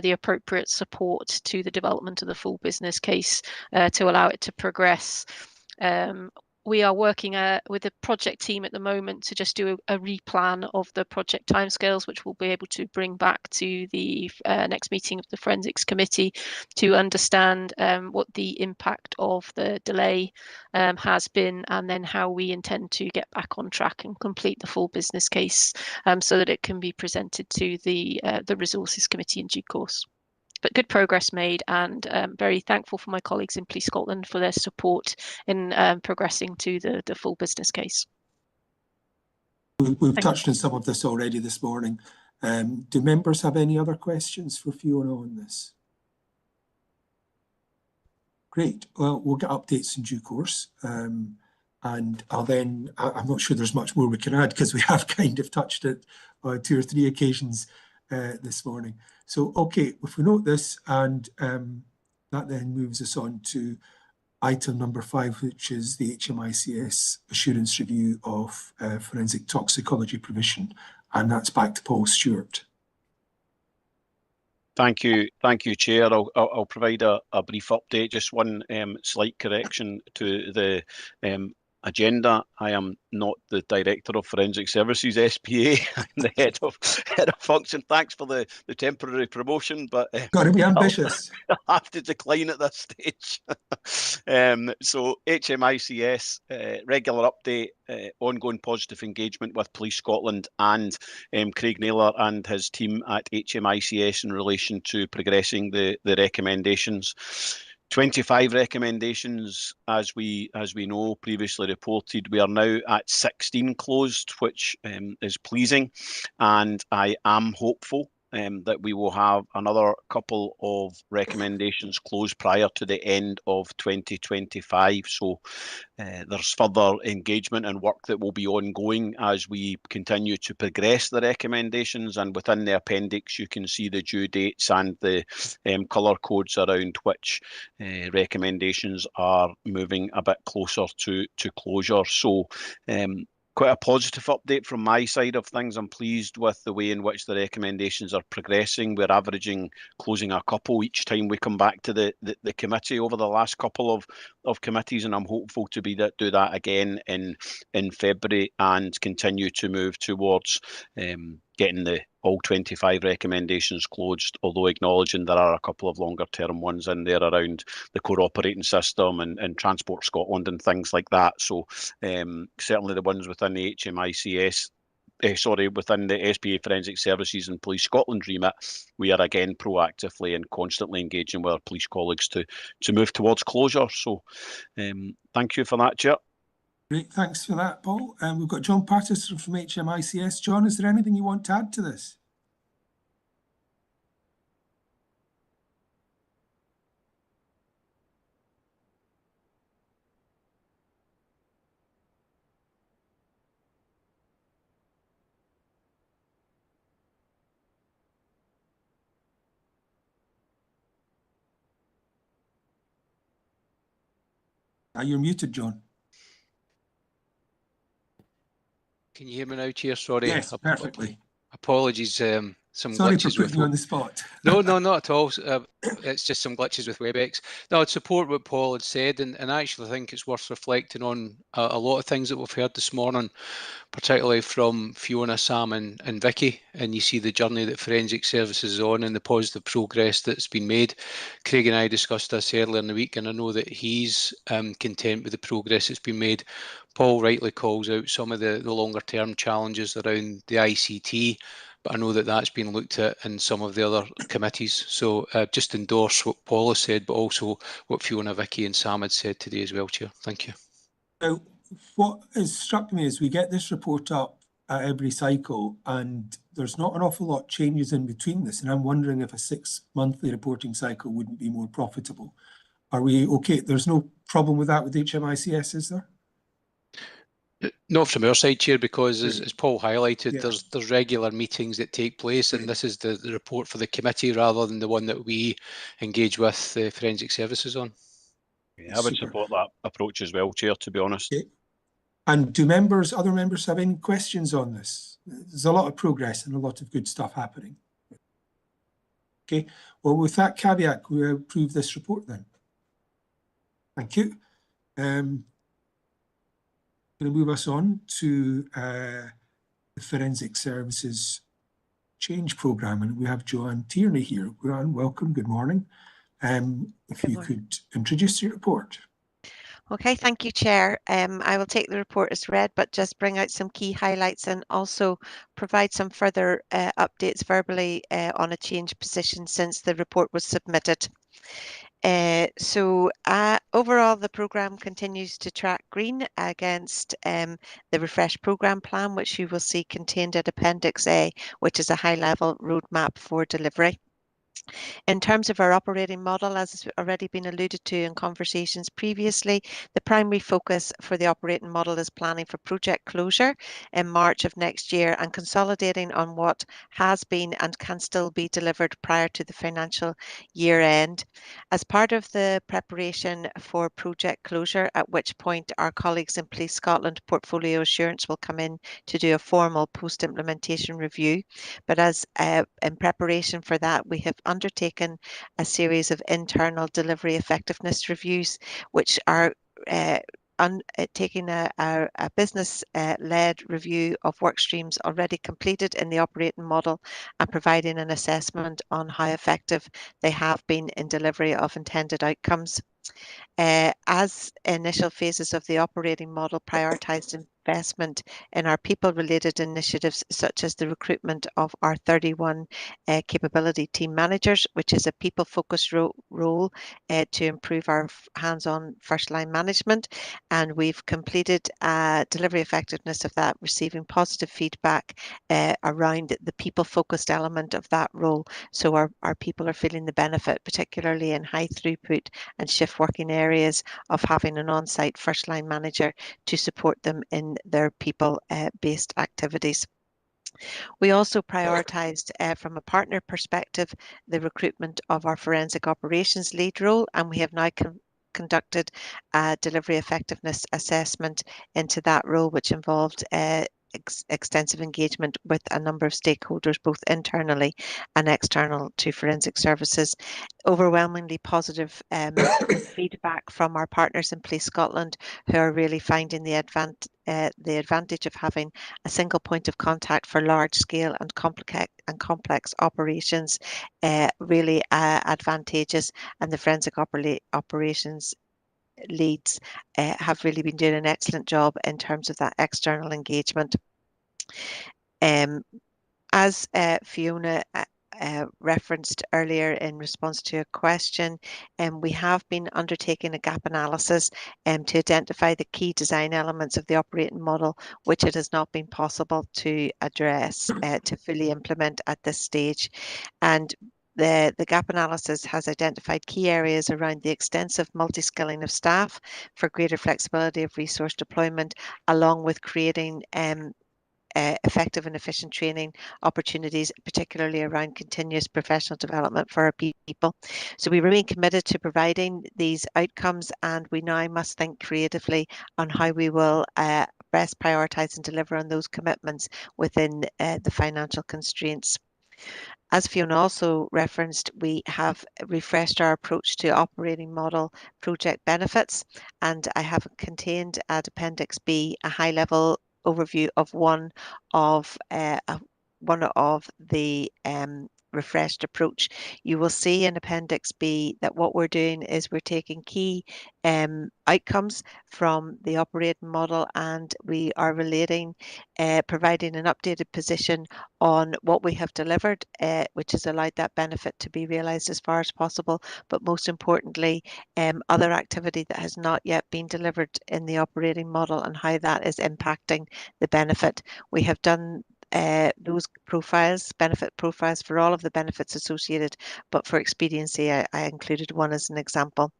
the appropriate support to the development of the full business case to allow it to progress. We are working with the project team at the moment to just do a replan of the project timescales, which we'll be able to bring back to the next meeting of the Forensics Committee to understand what the impact of the delay has been, and then how we intend to get back on track and complete the full business case so that it can be presented to the Resources Committee in due course. but good progress made, and very thankful for my colleagues in Police Scotland for their support in progressing to the full business case. We've touched on some of this already this morning. Do members have any other questions for Fiona on this? Great. Well, we'll get updates in due course. And I'm not sure there's much more we can add because we have kind of touched it on 2 or 3 occasions this morning. So, okay, if we note this, and that then moves us on to item number 5, which is the HMICS assurance review of forensic toxicology provision. And that's back to Paul Stewart. Thank you, Chair. I'll provide a brief update. Just one slight correction to the agenda. I am not the Director of Forensic Services SPA. I'm the head of function. Thanks for the temporary promotion, but got to be ambitious. I'll have to decline at this stage. So HMICS, regular update, ongoing positive engagement with Police Scotland and Craig Naylor and his team at HMICS in relation to progressing the recommendations. 25 recommendations, as we know, previously reported. We are now at 16 closed, which is pleasing, and I am hopeful that we will have another couple of recommendations closed prior to the end of 2025. So there's further engagement and work that will be ongoing as we continue to progress the recommendations, and within the appendix you can see the due dates and the colour codes around which recommendations are moving a bit closer to closure. So quite a positive update from my side of things. I'm pleased with the way in which the recommendations are progressing. We're averaging closing a couple each time we come back to the committee over the last couple of committees, and I'm hopeful to do that again in February and continue to move towards getting all 25 recommendations closed, although acknowledging there are a couple of longer term ones in there around the core operating system and Transport Scotland and things like that. So certainly the ones within the HMICS, within the SPA Forensic Services and Police Scotland remit, we are again proactively and constantly engaging with our police colleagues to move towards closure. So thank you for that, Chair. Great, thanks for that, Paul. We've got John Patterson from HMICS. John, is there anything you want to add to this? You're muted, John. Can you hear me now, Chair? Sorry. Yes, perfectly. Apologies. Some Sorry glitches for putting you on the spot. No, not at all. It's just some glitches with WebEx. No, I'd support what Paul had said, and I actually think it's worth reflecting on a lot of things that we've heard this morning, particularly from Fiona, Sam and Vicky, and you see the journey that Forensic Services is on and the positive progress that's been made. Craig and I discussed this earlier in the week, and I know that he's content with the progress that's been made. Paul rightly calls out some of the longer term challenges around the ICT, but I know that that's been looked at in some of the other committees. So just endorse what Paul has said, but also what Fiona, Vicky and Sam had said today as well, Chair. Thank you. Now, what has struck me is we get this report up at every cycle and there's not an awful lot changes in between this. And I'm wondering if a 6-monthly reporting cycle wouldn't be more profitable. Are we okay? There's no problem with that with HMICS, is there? Not from our side, Chair, because as Paul highlighted, there's regular meetings that take place, and this is the report for the committee rather than the one that we engage with Forensic Services on. Yeah, I would support that approach as well, Chair, to be honest. Okay. And do other members have any questions on this? There's a lot of progress and a lot of good stuff happening. Okay, well, with that caveat, we approve this report then. Thank you. Going to move us on to the Forensic Services Change Programme, and we have Joanne Tierney here. Joanne, welcome, good morning. If you could introduce your report. Okay, thank you, Chair. I will take the report as read, but just bring out some key highlights and also provide some further updates verbally on a changed position since the report was submitted. Overall, the programme continues to track green against the refreshed programme plan, which you will see contained at Appendix A, which is a high-level roadmap for delivery. In terms of our operating model, as has already been alluded to in conversations previously, the primary focus for the operating model is planning for project closure in March of next year and consolidating on what has been and can still be delivered prior to the financial year end. As part of the preparation for project closure, at which point our colleagues in Police Scotland Portfolio Assurance will come in to do a formal post-implementation review. But as in preparation for that, we have undertaken a series of internal delivery effectiveness reviews, which are taking a business-led review of work streams already completed in the operating model and providing an assessment on how effective they have been in delivery of intended outcomes. As initial phases of the operating model prioritised investment in our people-related initiatives, such as the recruitment of our 31 capability team managers, which is a people-focused role to improve our hands-on first-line management. And we've completed delivery effectiveness of that, receiving positive feedback around the people-focused element of that role. So our people are feeling the benefit, particularly in high throughput and shift working areas, of having an on-site first-line manager to support them in their people-based activities. We also prioritised, from a partner perspective, the recruitment of our forensic operations lead role, and we have now conducted a delivery effectiveness assessment into that role, which involved extensive engagement with a number of stakeholders, both internally and external to forensic services. Overwhelmingly positive feedback from our partners in Police Scotland, who are really finding the advantage of having a single point of contact for large scale and complex operations really advantageous, and the forensic operations leads have really been doing an excellent job in terms of that external engagement. As Fiona referenced earlier in response to a question, we have been undertaking a gap analysis to identify the key design elements of the operating model, which it has not been possible to address to fully implement at this stage. And the gap analysis has identified key areas around the extensive multi-skilling of staff for greater flexibility of resource deployment, along with creating effective and efficient training opportunities, particularly around continuous professional development for our people. So we remain committed to providing these outcomes, and we now must think creatively on how we will best prioritise and deliver on those commitments within the financial constraints. As Fiona also referenced, we have refreshed our approach to operating model project benefits, and I have contained at Appendix B a high-level overview of one of the refreshed approach. You will see in Appendix B that what we're doing is we're taking key outcomes from the operating model, and we are providing an updated position on what we have delivered, which has allowed that benefit to be realised as far as possible, but most importantly, other activity that has not yet been delivered in the operating model and how that is impacting the benefit. We have done those benefit profiles for all of the benefits associated, but for expediency, I included one as an example.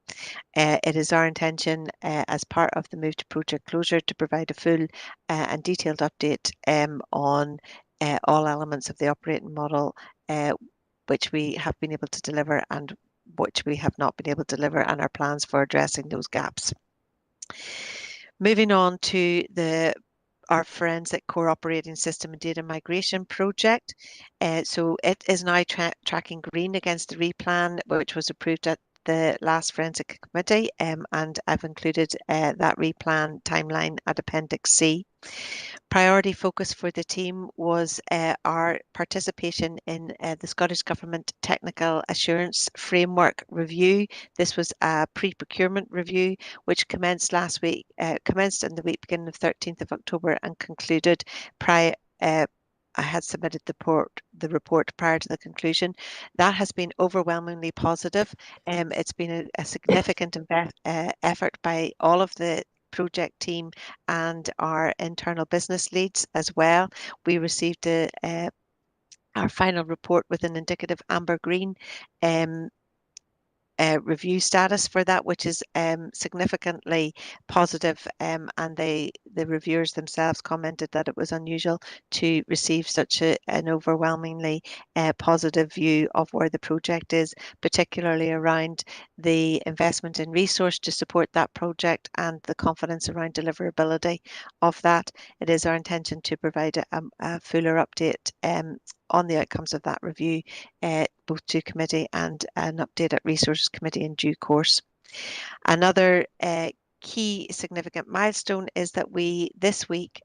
It is our intention, as part of the move to project closure, to provide a full and detailed update on all elements of the operating model, which we have been able to deliver and which we have not been able to deliver, and our plans for addressing those gaps. Moving on to our forensic core operating system and data migration project. So it is now tracking green against the replan, which was approved at the last forensic committee, and I've included that replan timeline at Appendix C. Priority focus for the team was our participation in the Scottish Government Technical Assurance Framework Review. This was a pre-procurement review which commenced last week, commenced in the week beginning of 13th of October and concluded prior. I had submitted the report prior to the conclusion. That has been overwhelmingly positive. It's been a significant effort by all of the project team and our internal business leads as well. We received our final report with an indicative amber-green review status for that, which is significantly positive, and the reviewers themselves commented that it was unusual to receive such an overwhelmingly positive view of where the project is, particularly around the investment in resource to support that project and the confidence around deliverability of that. It is our intention to provide a fuller update on the outcomes of that review, both to committee and an update at Resources Committee in due course. Another key significant milestone is that we this week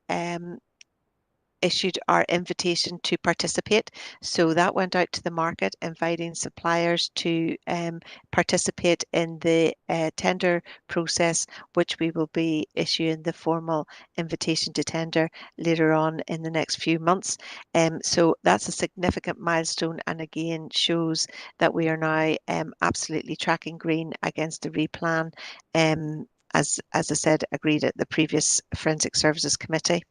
issued our invitation to participate. So that went out to the market, inviting suppliers to participate in the tender process, which we will be issuing the formal invitation to tender later on in the next few months. So that's a significant milestone, and again shows that we are now absolutely tracking green against the replan, as I said, agreed at the previous Forensic Services Committee.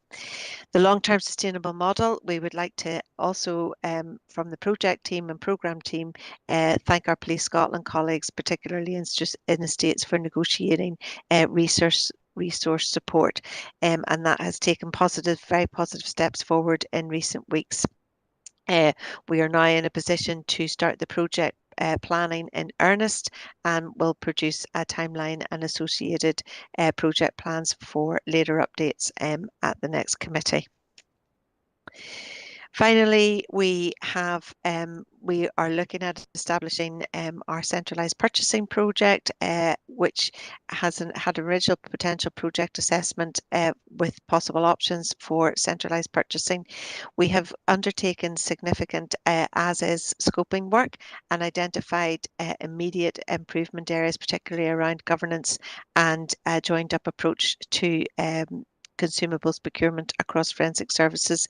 The long-term sustainable model, we would like to also, from the project team and programme team, thank our Police Scotland colleagues, particularly in the States, for negotiating resource support, and that has taken very positive steps forward in recent weeks. We are now in a position to start the project planning in earnest, and will produce a timeline and associated project plans for later updates at the next committee. Finally, we are looking at establishing our centralised purchasing project, which had original potential project assessment with possible options for centralised purchasing. We have undertaken significant as-is scoping work and identified immediate improvement areas, particularly around governance and a joined up approach to consumables procurement across forensic services.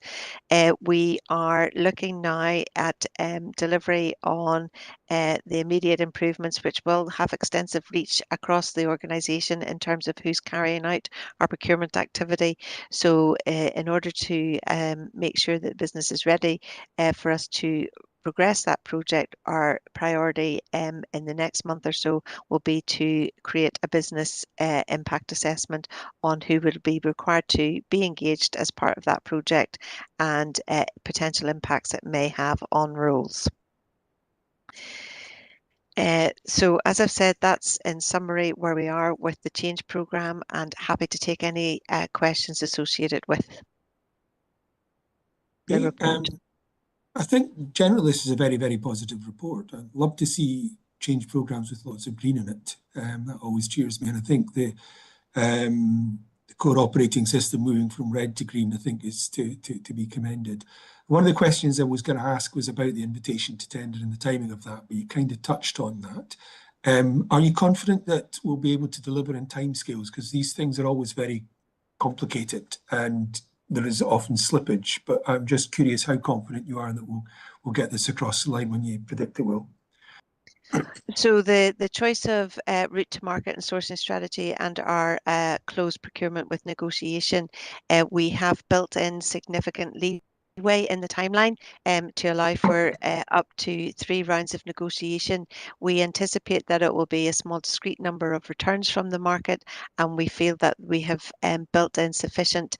We are looking now at delivery on the immediate improvements, which will have extensive reach across the organisation in terms of who's carrying out our procurement activity. So in order to make sure that the business is ready for us to progress that project, our priority in the next month or so will be to create a business impact assessment on who will be required to be engaged as part of that project and potential impacts it may have on roles. So as I've said, that's in summary where we are with the change programme, and happy to take any questions associated with the report. I think generally this is a very, very positive report. I'd love to see change programmes with lots of green in it. That always cheers me. And I think the core operating system moving from red to green, I think, is to be commended. One of the questions I was going to ask was about the invitation to tender and the timing of that, but you kind of touched on that. Are you confident that we'll be able to deliver in timescales? Because these things are always very complicated and there is often slippage, but I'm just curious how confident you are that we'll get this across the line when you predict it will. So the choice of route to market and sourcing strategy and our closed procurement with negotiation, we have built in significant leeway in the timeline to allow for up to 3 rounds of negotiation. We anticipate that it will be a small discrete number of returns from the market, and we feel that we have built in sufficient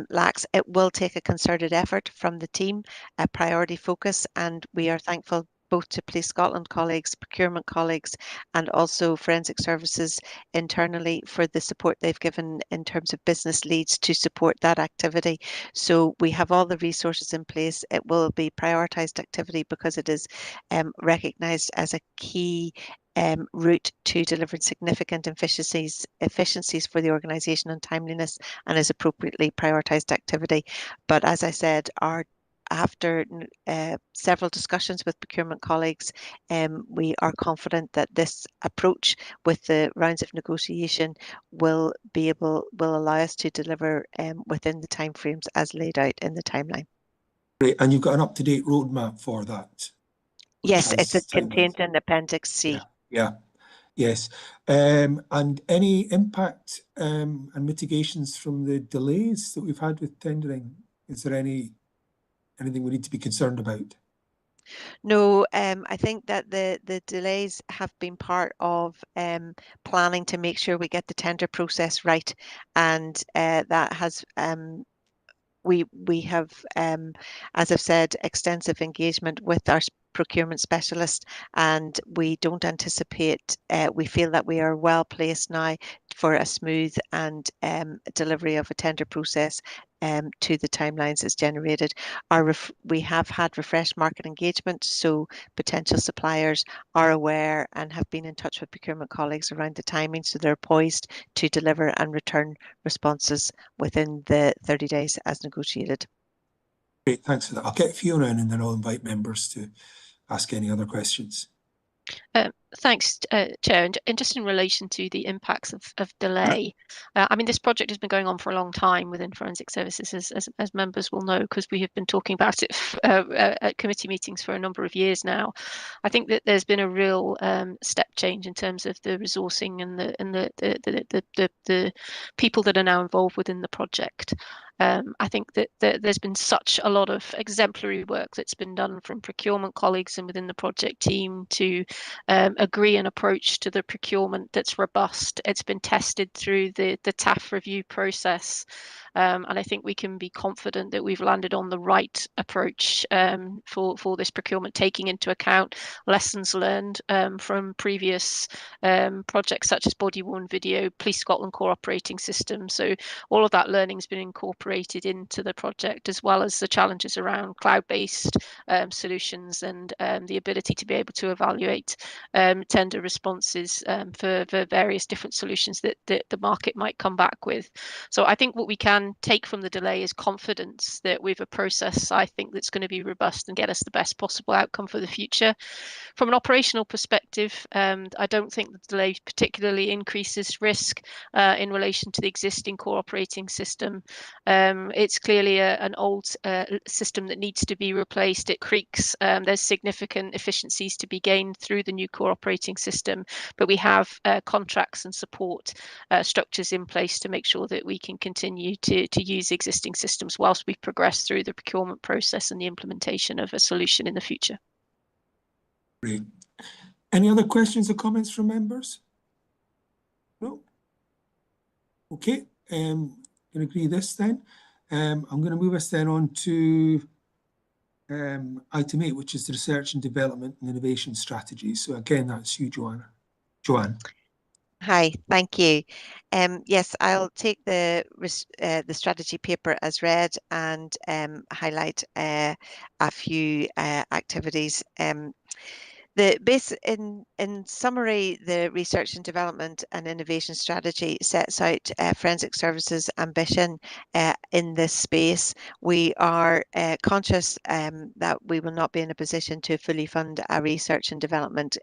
lax. It will take a concerted effort from the team, a priority focus, and we are thankful both to Police Scotland colleagues, procurement colleagues, and also forensic services internally for the support they've given in terms of business leads to support that activity. So we have all the resources in place. It will be prioritised activity because it is recognised as a key route to delivering significant efficiencies for the organisation and timeliness, and is appropriately prioritised activity. But as I said, after several discussions with procurement colleagues, we are confident that this approach with the rounds of negotiation will allow us to deliver within the timeframes as laid out in the timeline. Great, and you've got an up-to-date roadmap for that? Yes, it's contained in Appendix C. Yes. And any impact and mitigations from the delays that we've had with tendering? Is there anything we need to be concerned about? No, I think that the delays have been part of planning to make sure we get the tender process right, and that has we have, as I've said, extensive engagement with our procurement specialist, and we don't anticipate, we feel that we are well placed now for a smooth and delivery of a tender process to the timelines as generated. We have had refreshed market engagement, so potential suppliers are aware and have been in touch with procurement colleagues around the timing, so they're poised to deliver and return responses within the 30 days as negotiated. Great, thanks for that. I'll get Fiona in and then I'll invite members to ask any other questions. Thanks, Chair. And just in relation to the impacts of delay, I mean, this project has been going on for a long time within forensic services, as members will know, because we have been talking about it at committee meetings for a number of years now. I think that there's been a real step change in terms of the resourcing and the people that are now involved within the project. I think that there's been such a lot of exemplary work that's been done from procurement colleagues and within the project team to agree an approach to the procurement that's robust. It's been tested through the TAF review process. And I think we can be confident that we've landed on the right approach for this procurement, taking into account lessons learned from previous projects such as body-worn video, Police Scotland core operating system. So all of that learning has been incorporated into the project, as well as the challenges around cloud-based solutions and the ability to be able to evaluate tender responses for various different solutions that the market might come back with. So I think what we can take from the delay is confidence that we have a process, I think, that's going to be robust and get us the best possible outcome for the future. From an operational perspective, I don't think the delay particularly increases risk in relation to the existing core operating system. It's clearly an old system that needs to be replaced. It creaks. There's significant efficiencies to be gained through the new core operating system, but we have contracts and support structures in place to make sure that we can continue to use existing systems whilst we progress through the procurement process and the implementation of a solution in the future. Great. Any other questions or comments from members? No? Okay, I'm going to agree this then. I'm going to move us then on to item 8, which is the research and development and innovation strategy. So again, that's you, Joanne. Hi, thank you. Yes, I'll take the strategy paper as read and highlight a few activities. In summary, the research and development and innovation strategy sets out forensic services ambition in this space. We are conscious that we will not be in a position to fully fund our research and development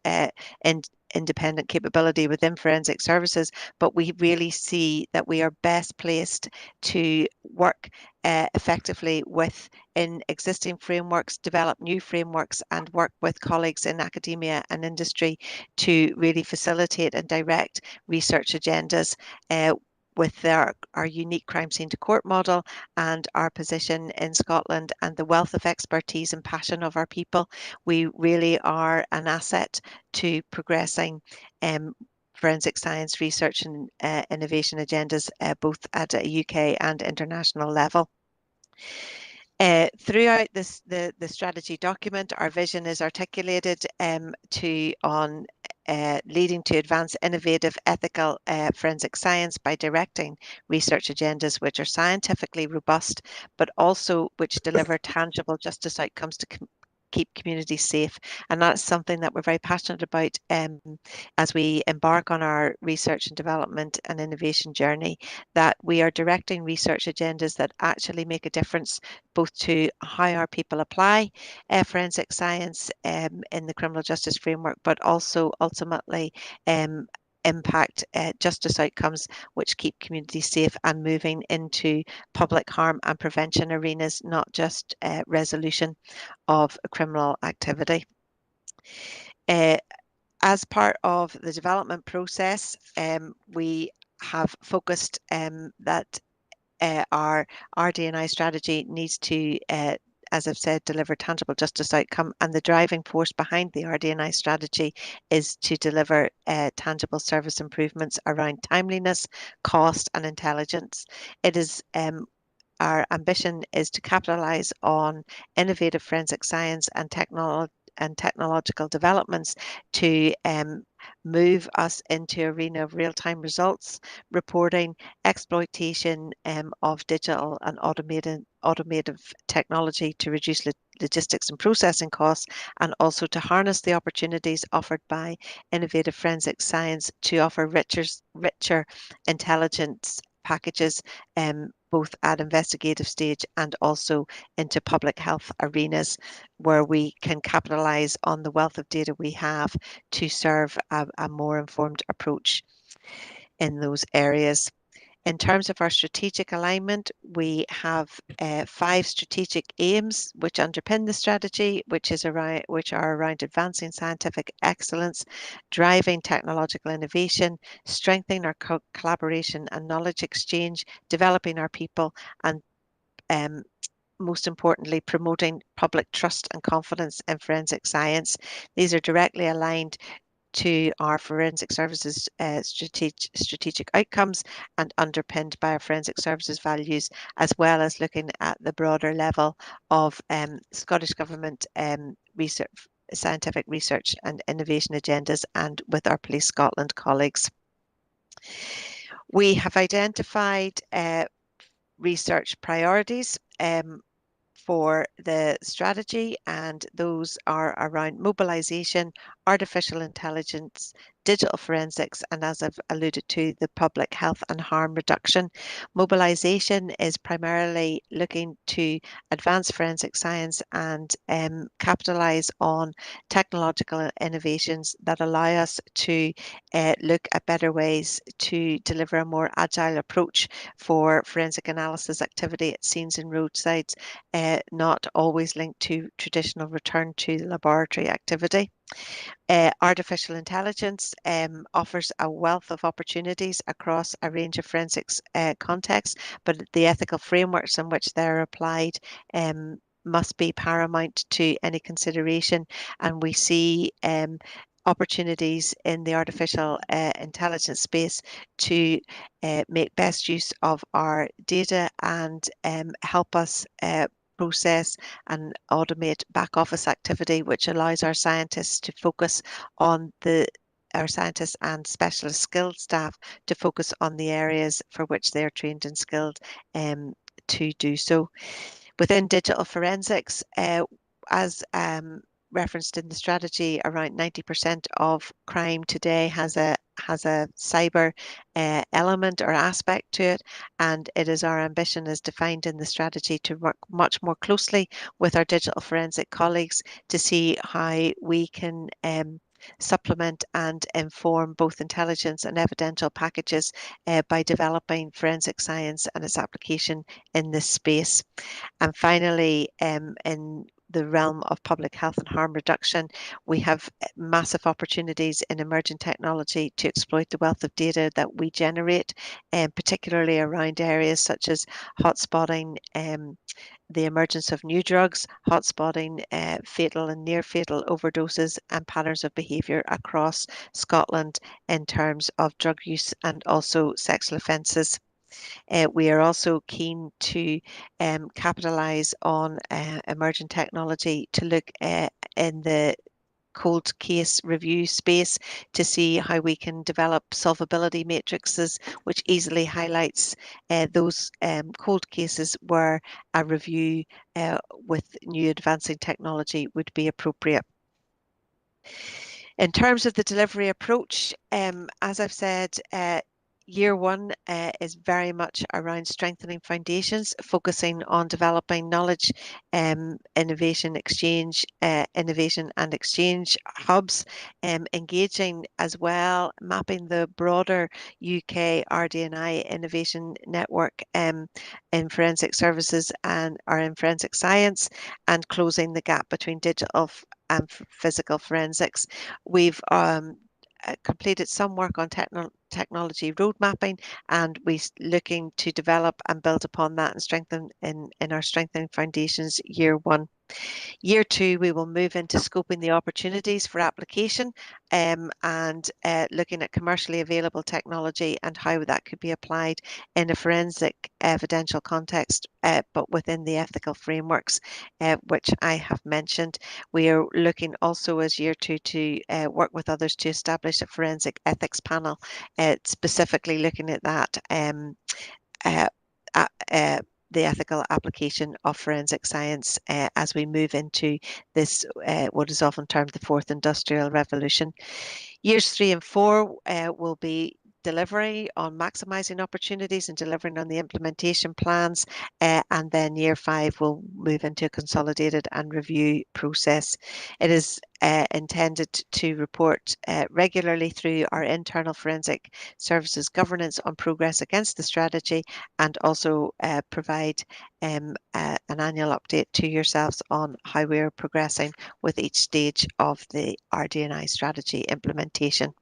independent capability within forensic services, but we really see that we are best placed to work effectively within existing frameworks, develop new frameworks, and work with colleagues in academia and industry to really facilitate and direct research agendas with our unique crime scene to court model and our position in Scotland and the wealth of expertise and passion of our people. We really are an asset to progressing forensic science research and innovation agendas both at a UK and international level. Throughout the strategy document, our vision is articulated leading to advance innovative, ethical forensic science by directing research agendas which are scientifically robust, but also which deliver tangible justice outcomes to keep communities safe. And that's something that we're very passionate about as we embark on our research and development and innovation journey, that we are directing research agendas that actually make a difference both to how our people apply forensic science in the criminal justice framework, but also ultimately impact justice outcomes which keep communities safe and moving into public harm and prevention arenas, not just resolution of criminal activity. As part of the development process, we have focused that our RD&I strategy needs to as I've said, deliver tangible justice outcome, and the driving force behind the RD&I strategy is to deliver tangible service improvements around timeliness, cost and intelligence. It is our ambition is to capitalise on innovative forensic science and technological developments to move us into arena of real-time results, reporting, exploitation of digital and automative technology to reduce logistics and processing costs, and also to harness the opportunities offered by innovative forensic science to offer richer intelligence packages, both at investigative stage and also into public health arenas, where we can capitalise on the wealth of data we have to serve a more informed approach in those areas. In terms of our strategic alignment, we have 5 strategic aims which underpin the strategy, which are around advancing scientific excellence, driving technological innovation, strengthening our collaboration and knowledge exchange, developing our people, and most importantly, promoting public trust and confidence in forensic science. These are directly aligned to our forensic services strategic outcomes and underpinned by our forensic services values, as well as looking at the broader level of Scottish Government scientific research and innovation agendas, and with our Police Scotland colleagues. We have identified research priorities for the strategy, and those are around mobilisation, artificial intelligence, digital forensics, and as I've alluded to, the public health and harm reduction. Mobilisation is primarily looking to advance forensic science and capitalise on technological innovations that allow us to look at better ways to deliver a more agile approach for forensic analysis activity at scenes and roadsides, not always linked to traditional return to laboratory activity. Artificial intelligence offers a wealth of opportunities across a range of forensics contexts, but the ethical frameworks in which they're applied must be paramount to any consideration, and we see opportunities in the artificial intelligence space to make best use of our data and help us process and automate back office activity, which allows our scientists to focus on our scientists and specialist skilled staff to focus on the areas for which they are trained and skilled to do so. Within digital forensics, as referenced in the strategy, around 90% of crime today has a cyber element or aspect to it, and it is our ambition, as defined in the strategy, to work much more closely with our digital forensic colleagues to see how we can supplement and inform both intelligence and evidential packages by developing forensic science and its application in this space. And finally, in the realm of public health and harm reduction, we have massive opportunities in emerging technology to exploit the wealth of data that we generate, particularly around areas such as hotspotting the emergence of new drugs, hotspotting fatal and near fatal overdoses, and patterns of behaviour across Scotland in terms of drug use and also sexual offences. We are also keen to capitalise on emerging technology to look in the cold case review space to see how we can develop solvability matrices, which easily highlights those cold cases where a review with new advancing technology would be appropriate. In terms of the delivery approach, as I've said, year one is very much around strengthening foundations, focusing on developing knowledge, innovation and exchange hubs, engaging as well, mapping the broader UK RD&I innovation network in forensic services and in forensic science, and closing the gap between digital and physical forensics. We've completed some work on technology road mapping, and we're looking to develop and build upon that and strengthen in our strengthening foundations year one. Year two, we will move into scoping the opportunities for application and looking at commercially available technology and how that could be applied in a forensic evidential context, but within the ethical frameworks which I have mentioned. We are looking also as year two to work with others to establish a forensic ethics panel, specifically looking at that the ethical application of forensic science as we move into this, what is often termed the fourth industrial revolution. Years 3 and 4 will be delivery on maximising opportunities and delivering on the implementation plans, and then year 5 will move into a consolidated and review process. It is intended to report regularly through our internal forensic services governance on progress against the strategy, and also provide an annual update to yourselves on how we are progressing with each stage of the RD&I strategy implementation.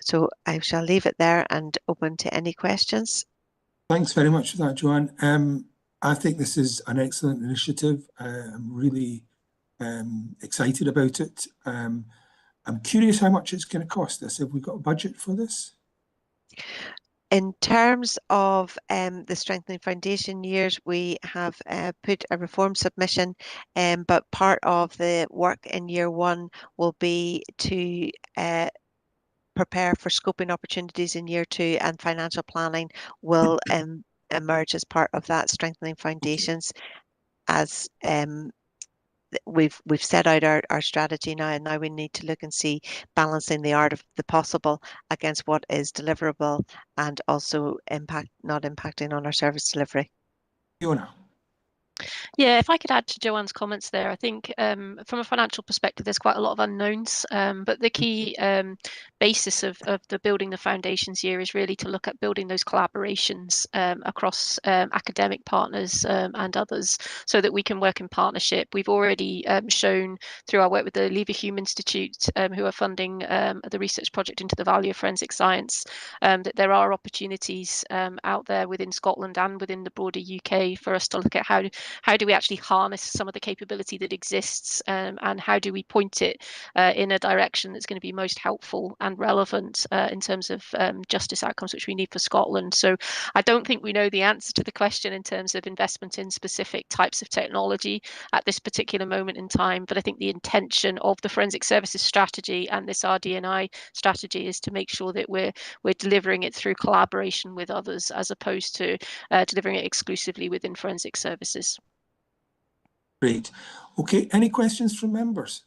So I shall leave it there and open to any questions. Thanks very much for that, Joanne. I think this is an excellent initiative. I'm really excited about it. I'm curious how much it's going to cost us. Have we got a budget for this? In terms of the strengthening foundation years, we have put a reform submission, but part of the work in year 1 will be to prepare for scoping opportunities in year 2, and financial planning will emerge as part of that strengthening foundations. As we've set out our strategy now, and now we need to look and see balancing the art of the possible against what is deliverable, and also not impacting on our service delivery. Fiona. Yeah, if I could add to Joanne's comments there, I think from a financial perspective, there's quite a lot of unknowns, but the key basis of the building the foundations year is really to look at building those collaborations across academic partners and others, so that we can work in partnership. We've already shown through our work with the Leverhulme Institute, who are funding the research project into the value of forensic science, that there are opportunities out there within Scotland and within the broader UK for us to look at how do we actually harness some of the capability that exists, and how do we point it in a direction that's going to be most helpful and relevant in terms of justice outcomes, which we need for Scotland. So I don't think we know the answer to the question in terms of investment in specific types of technology at this particular moment in time, but I think the intention of the forensic services strategy and this RD&I strategy is to make sure that we're delivering it through collaboration with others, as opposed to delivering it exclusively within forensic services. Great. Okay, any questions from members?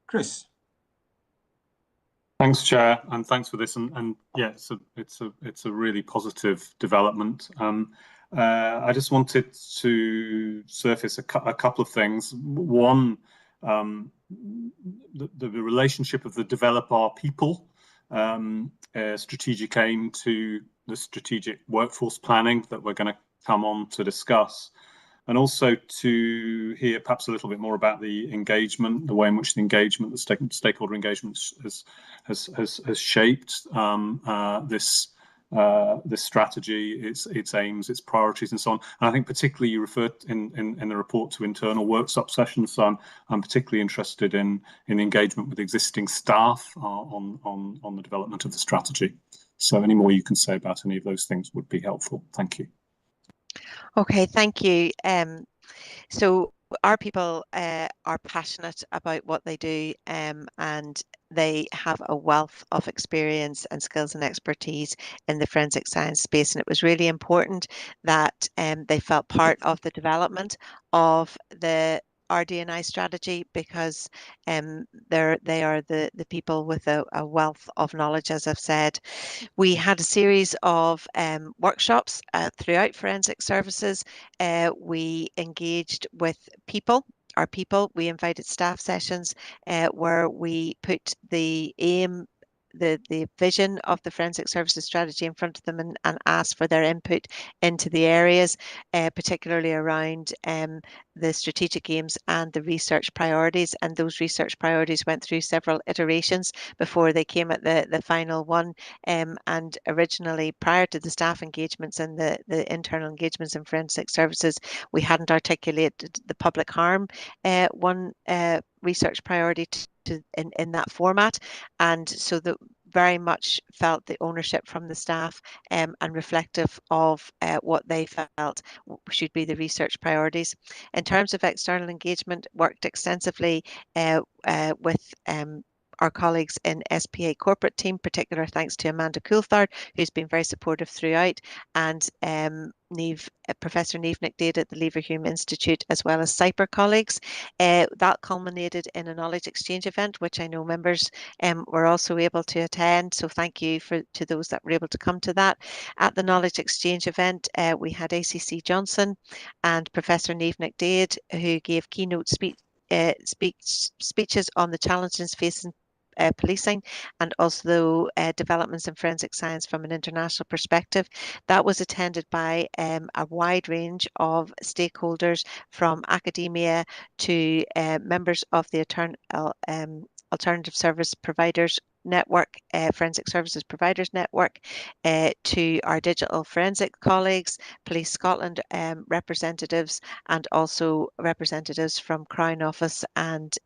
Chris. Thanks, Chair, and thanks for this. And yeah, it's a really positive development. I just wanted to surface a couple of things. One, the relationship of the develop our people strategic aim to the strategic workforce planning that we're going to come on to discuss, and also to hear perhaps a little bit more about the engagement, the way in which the engagement, the stakeholder engagement has shaped this this strategy, its aims, its priorities, and so on. And I think particularly you referred in the report to internal workshop sessions. So I'm particularly interested in engagement with existing staff on the development of the strategy. So any more you can say about any of those things would be helpful. Thank you. Okay, thank you. So our people are passionate about what they do, and they have a wealth of experience and skills and expertise in the forensic science space. And it was really important that they felt part of the development of the RD&I strategy, because they are the people with a wealth of knowledge, as I've said. We had a series of workshops throughout forensic services. We engaged with our people. We invited staff sessions where we put the aim, the vision of the forensic services strategy in front of them, and asked for their input into the areas, particularly around the strategic aims and the research priorities. And those research priorities went through several iterations before they came at the final one. And originally, prior to the staff engagements and the internal engagements in forensic services, we hadn't articulated the public harm one research priority in that format. And so that very much felt the ownership from the staff, and reflective of what they felt should be the research priorities. In terms of external engagement, worked extensively with our colleagues in SPA corporate team, particular thanks to Amanda Coulthard, who's been very supportive throughout, and Professor Niamh McDade at the Leverhulme Institute, as well as CYPR colleagues. That culminated in a knowledge exchange event, which I know members were also able to attend. So thank you to those that were able to come to that. At the knowledge exchange event, we had ACC Johnson and Professor Niamh McDade, who gave keynote speeches on the challenges facing policing, and also developments in forensic science from an international perspective. That was attended by a wide range of stakeholders, from academia to members of the Alternative Service Providers Network, Forensic Services Providers Network, to our digital forensic colleagues, Police Scotland representatives, and also representatives from Crown Office and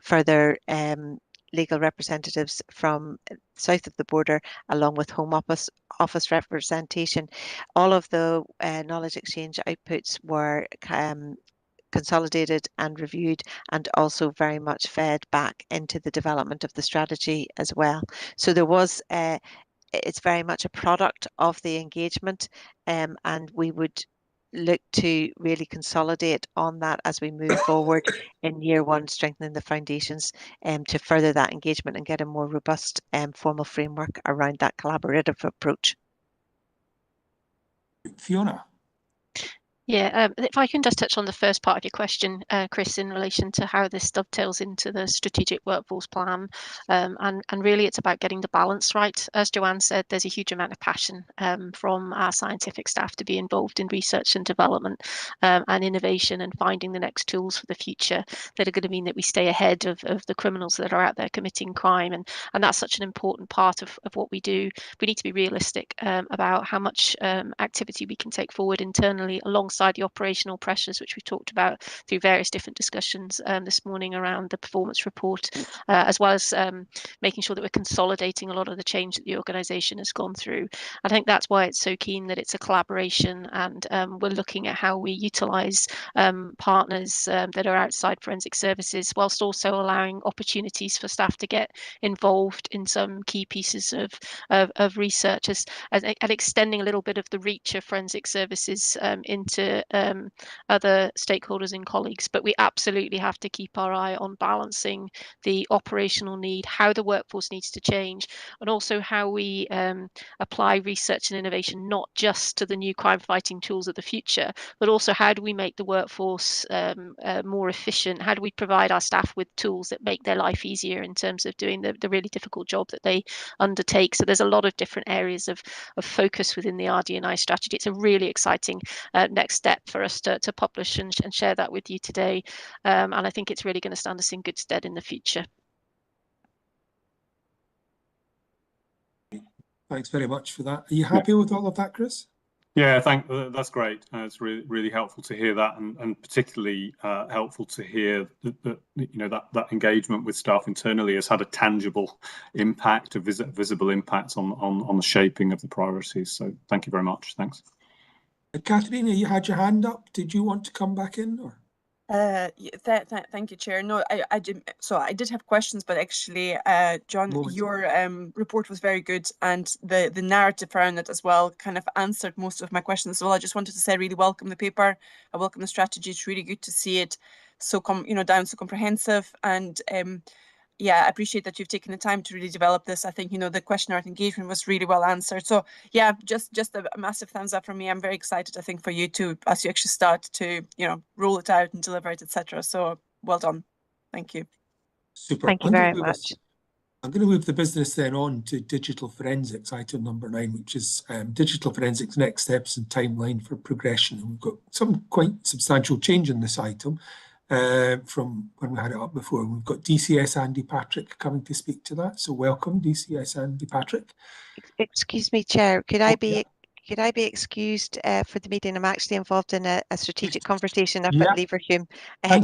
further legal representatives from south of the border, along with Home Office representation. All of the knowledge exchange outputs were consolidated and reviewed, and also very much fed back into the development of the strategy as well. So there was it's very much a product of the engagement, and we would look to really consolidate on that as we move forward in year one, strengthening the foundations to further that engagement and get a more robust formal framework around that collaborative approach. Fiona. Yeah, if I can just touch on the first part of your question, Chris, in relation to how this dovetails into the strategic workforce plan. And really it's about getting the balance right. As Joanne said, there's a huge amount of passion from our scientific staff to be involved in research and development and innovation, and finding the next tools for the future that are going to mean that we stay ahead of the criminals that are out there committing crime. And that's such an important part of what we do. We need to be realistic about how much activity we can take forward internally alongside the operational pressures, which we talked about through various different discussions this morning around the performance report, as well as making sure that we're consolidating a lot of the change that the organisation has gone through. I think that's why it's so keen that it's a collaboration, and we're looking at how we utilise partners that are outside forensic services, whilst also allowing opportunities for staff to get involved in some key pieces of research, and extending a little bit of the reach of forensic services into other stakeholders and colleagues. But we absolutely have to keep our eye on balancing the operational need, how the workforce needs to change, and also how we apply research and innovation, not just to the new crime fighting tools of the future, but also how do we make the workforce more efficient? How do we provide our staff with tools that make their life easier in terms of doing the really difficult job that they undertake? So there's a lot of different areas of focus within the RD&I strategy. It's a really exciting next step for us to publish and share that with you today. And I think it's really going to stand us in good stead in the future. Thanks very much for that. Are you happy with all of that, Chris? Yeah, that's great. It's really helpful to hear that, and particularly helpful to hear that engagement with staff internally has had a tangible impact, a visible impact on the shaping of the priorities. So thank you very much. Thanks. Catherine, you had your hand up. Did you want to come back in, or? Thank you, Chair. No, I did. So I did have questions, but actually, John, your report was very good, and the narrative around it as well kind of answered most of my questions. So I just wanted to say I really welcome the paper. I welcome the strategy. It's really good to see it so down so comprehensive, and yeah, I appreciate that you've taken the time to really develop this. I think, the questionnaire engagement was really well answered. So yeah, just a massive thumbs up from me. I'm very excited, I think, for you too, as you actually start to, roll it out and deliver it, etc. So well done. Thank you. Super. Thank you very much. I'm going to move the business then on to digital forensics, item number 9, which is digital forensics next steps and timeline for progression. And we've got some quite substantial change in this item. From when we had it up before. We've got DCS Andy Patrick coming to speak to that. So welcome, DCS Andy Patrick. Excuse me, Chair. Could I be excused for the meeting? I'm actually involved in a strategic conversation up at Leverhulme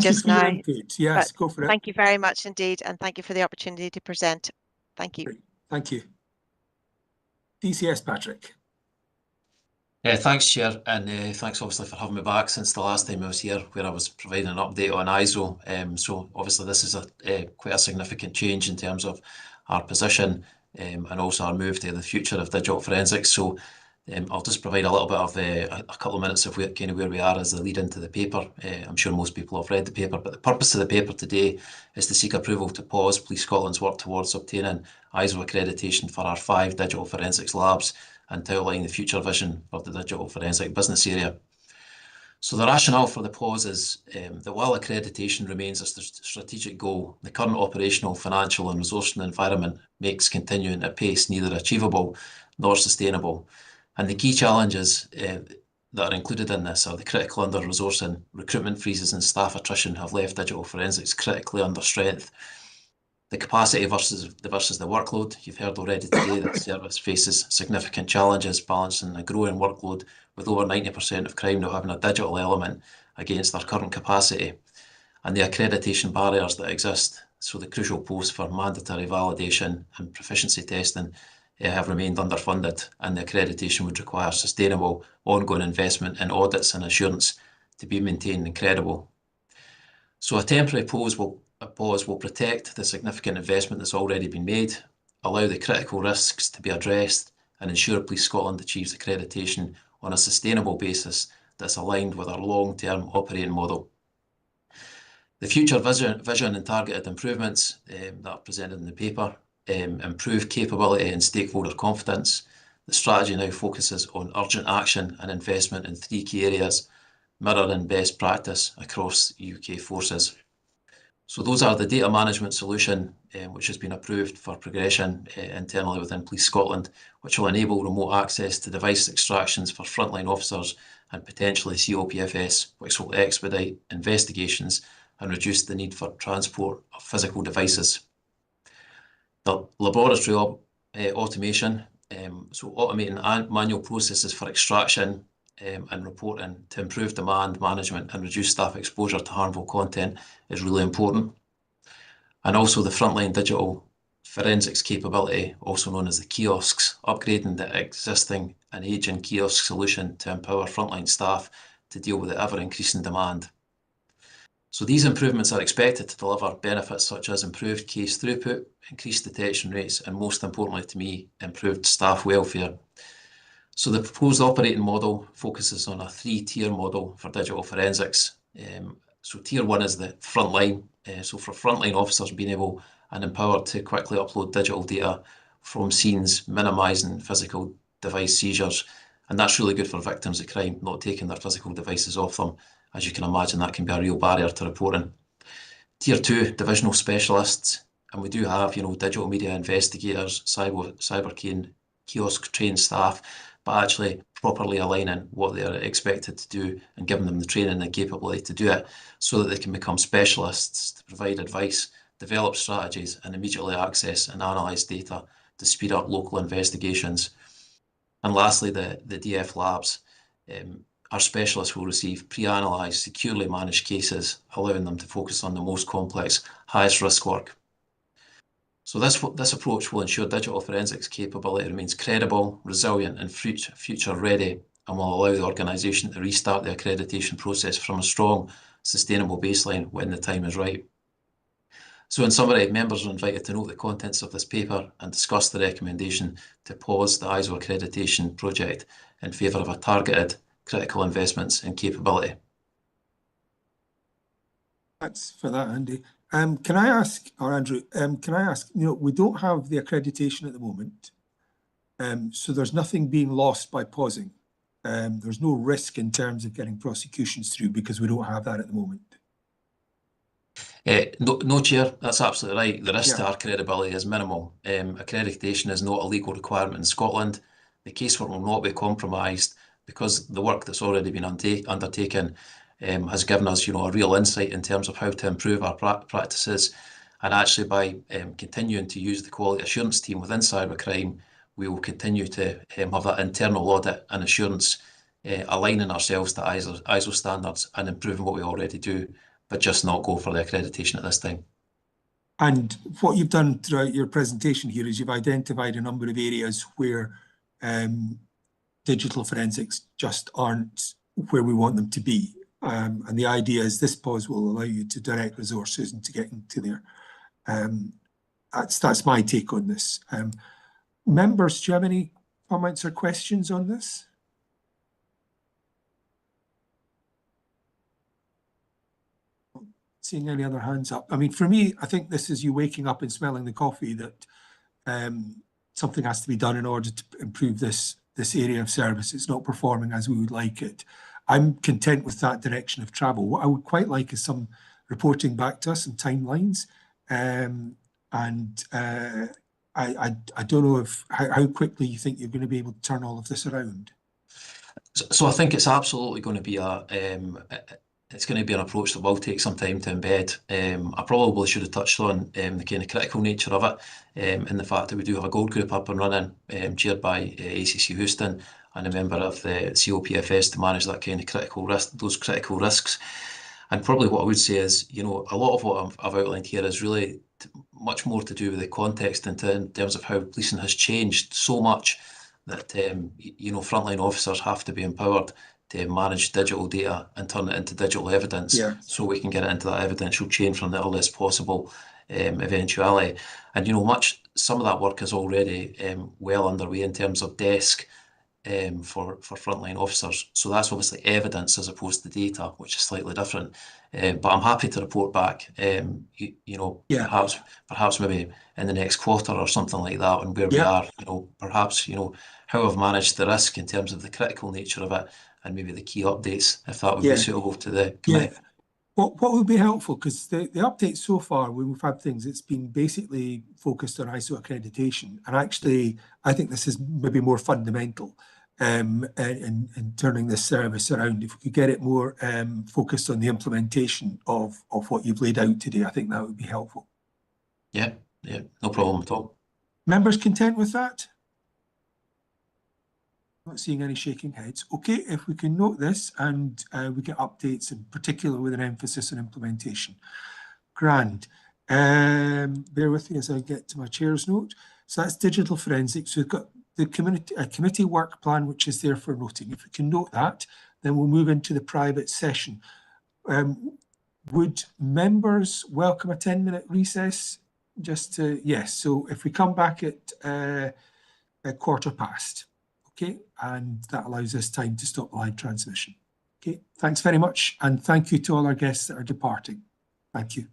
just now. Yes, go for it. Thank you very much indeed, and thank you for the opportunity to present. Thank you. Great. Thank you. DCS Patrick. Thanks, Chair, and thanks obviously for having me back since the last time I was here, where I was providing an update on ISO. So obviously this is quite a significant change in terms of our position and also our move to the future of digital forensics. So I'll just provide a little bit of a couple of minutes of where we are as the lead into the paper. I'm sure most people have read the paper, but the purpose of the paper today is to seek approval to pause Police Scotland's work towards obtaining ISO accreditation for our 5 digital forensics labs and to outline the future vision of the digital forensic business area. So the rationale for the pause is that while accreditation remains a strategic goal, the current operational, financial and resourcing environment makes continuing at pace neither achievable nor sustainable. And the key challenges that are included in this are the critical under-resourcing, recruitment freezes and staff attrition have left digital forensics critically under strength. The capacity versus the workload. You've heard already today that the service faces significant challenges balancing a growing workload with over 90% of crime now having a digital element against their current capacity, and the accreditation barriers that exist. So the crucial posts for mandatory validation and proficiency testing have remained underfunded, and the accreditation would require sustainable ongoing investment in audits and assurance to be maintained and credible. So a temporary pause will protect the significant investment that's already been made, allow the critical risks to be addressed, and ensure Police Scotland achieves accreditation on a sustainable basis that's aligned with our long-term operating model. The future vision and targeted improvements that are presented in the paper improve capability and stakeholder confidence. The strategy now focuses on urgent action and investment in 3 key areas, mirroring best practice across UK forces. So those are the data management solution, which has been approved for progression internally within Police Scotland, which will enable remote access to device extractions for frontline officers and potentially COPFS, which will expedite investigations and reduce the need for transport of physical devices. The laboratory automation, so automating manual processes for extraction and reporting to improve demand management and reduce staff exposure to harmful content is really important. And also the frontline digital forensics capability, also known as the kiosks, upgrading the existing and aging kiosk solution to empower frontline staff to deal with the ever-increasing demand. So these improvements are expected to deliver benefits such as improved case throughput, increased detection rates, and most importantly to me, improved staff welfare. So the proposed operating model focuses on a 3-tier model for digital forensics. So tier 1 is the frontline. So for frontline officers being able and empowered to quickly upload digital data from scenes, minimising physical device seizures. And that's really good for victims of crime, not taking their physical devices off them. As you can imagine, that can be a real barrier to reporting. Tier 2, divisional specialists. And we do have, digital media investigators, cyber kiosk trained staff, but actually properly aligning what they're expected to do and giving them the training and capability to do it so that they can become specialists to provide advice develop strategies, and immediately access and analyse data to speed up local investigations. And lastly, the DF labs. Our specialists will receive pre-analysed, securely managed cases, allowing them to focus on the most complex, highest risk work. So this approach will ensure digital forensics capability remains credible, resilient and future ready, and will allow the organisation to restart the accreditation process from a strong, sustainable baseline when the time is right. So in summary, members are invited to note the contents of this paper and discuss the recommendation to pause the ISO accreditation project in favour of a targeted critical investments in capability. Thanks for that, Andy. Can I ask, or Andrew, can I ask, we don't have the accreditation at the moment, so there's nothing being lost by pausing. There's no risk in terms of getting prosecutions through because we don't have that at the moment. No, Chair, that's absolutely right. The risk to our credibility is minimal. Accreditation is not a legal requirement in Scotland. The casework will not be compromised because the work that's already been undertaken has given us, a real insight in terms of how to improve our practices. And actually, by continuing to use the quality assurance team within cybercrime, we will continue to have that internal audit and assurance, aligning ourselves to ISO standards and improving what we already do, but just not go for the accreditation at this time. And what you've done throughout your presentation here is you've identified a number of areas where digital forensics just aren't where we want them to be. And the idea is this pause will allow you to direct resources and to get into there. That's my take on this. Members, do you have any comments or questions on this? Seeing any other hands up. I mean, for me, I think this is you waking up and smelling the coffee that something has to be done in order to improve this area of service. It's not performing as we would like it. I'm content with that direction of travel. What I would quite like is some reporting back to us and timelines. I don't know how quickly you think you're going to be able to turn all of this around. So I think it's absolutely going to be it's going to be an approach that will take some time to embed. I probably should have touched on the kind of critical nature of it, in the fact that we do have a gold group up and running, chaired by ACC Houston, and a member of the COPFS to manage that kind of those critical risks. And probably what I would say is, a lot of what I've outlined here is really much more to do with the context in terms of how policing has changed so much that, frontline officers have to be empowered to manage digital data and turn it into digital evidence, so we can get it into that evidential chain from the earliest possible eventuality. And some of that work is already well underway in terms of desk for frontline officers. So that's obviously evidence as opposed to data, which is slightly different. But I'm happy to report back, perhaps maybe in the next quarter or something like that, and where we are, perhaps, how I've managed the risk in terms of the critical nature of it, and maybe the key updates, if that would be suitable to the committee. What would be helpful, because the updates so far, when we've had things, it's been basically focused on ISO accreditation. And actually, I think this is maybe more fundamental in turning this service around. If we could get it more focused on the implementation of what you've laid out today, I think that would be helpful. Yeah, no problem at all. Members content with that? Not seeing any shaking heads. Okay, if we can note this and we get updates, in particular with an emphasis on implementation. Grand. Bear with me as I get to my chair's note. So that's digital forensics. We've got the committee work plan, which is there for noting. If we can note that, then we'll move into the private session. Would members welcome a 10-minute recess? Yes, so if we come back at 1:15. Okay, and that allows us time to stop live transmission. Okay, thanks very much, and thank you to all our guests that are departing. Thank you.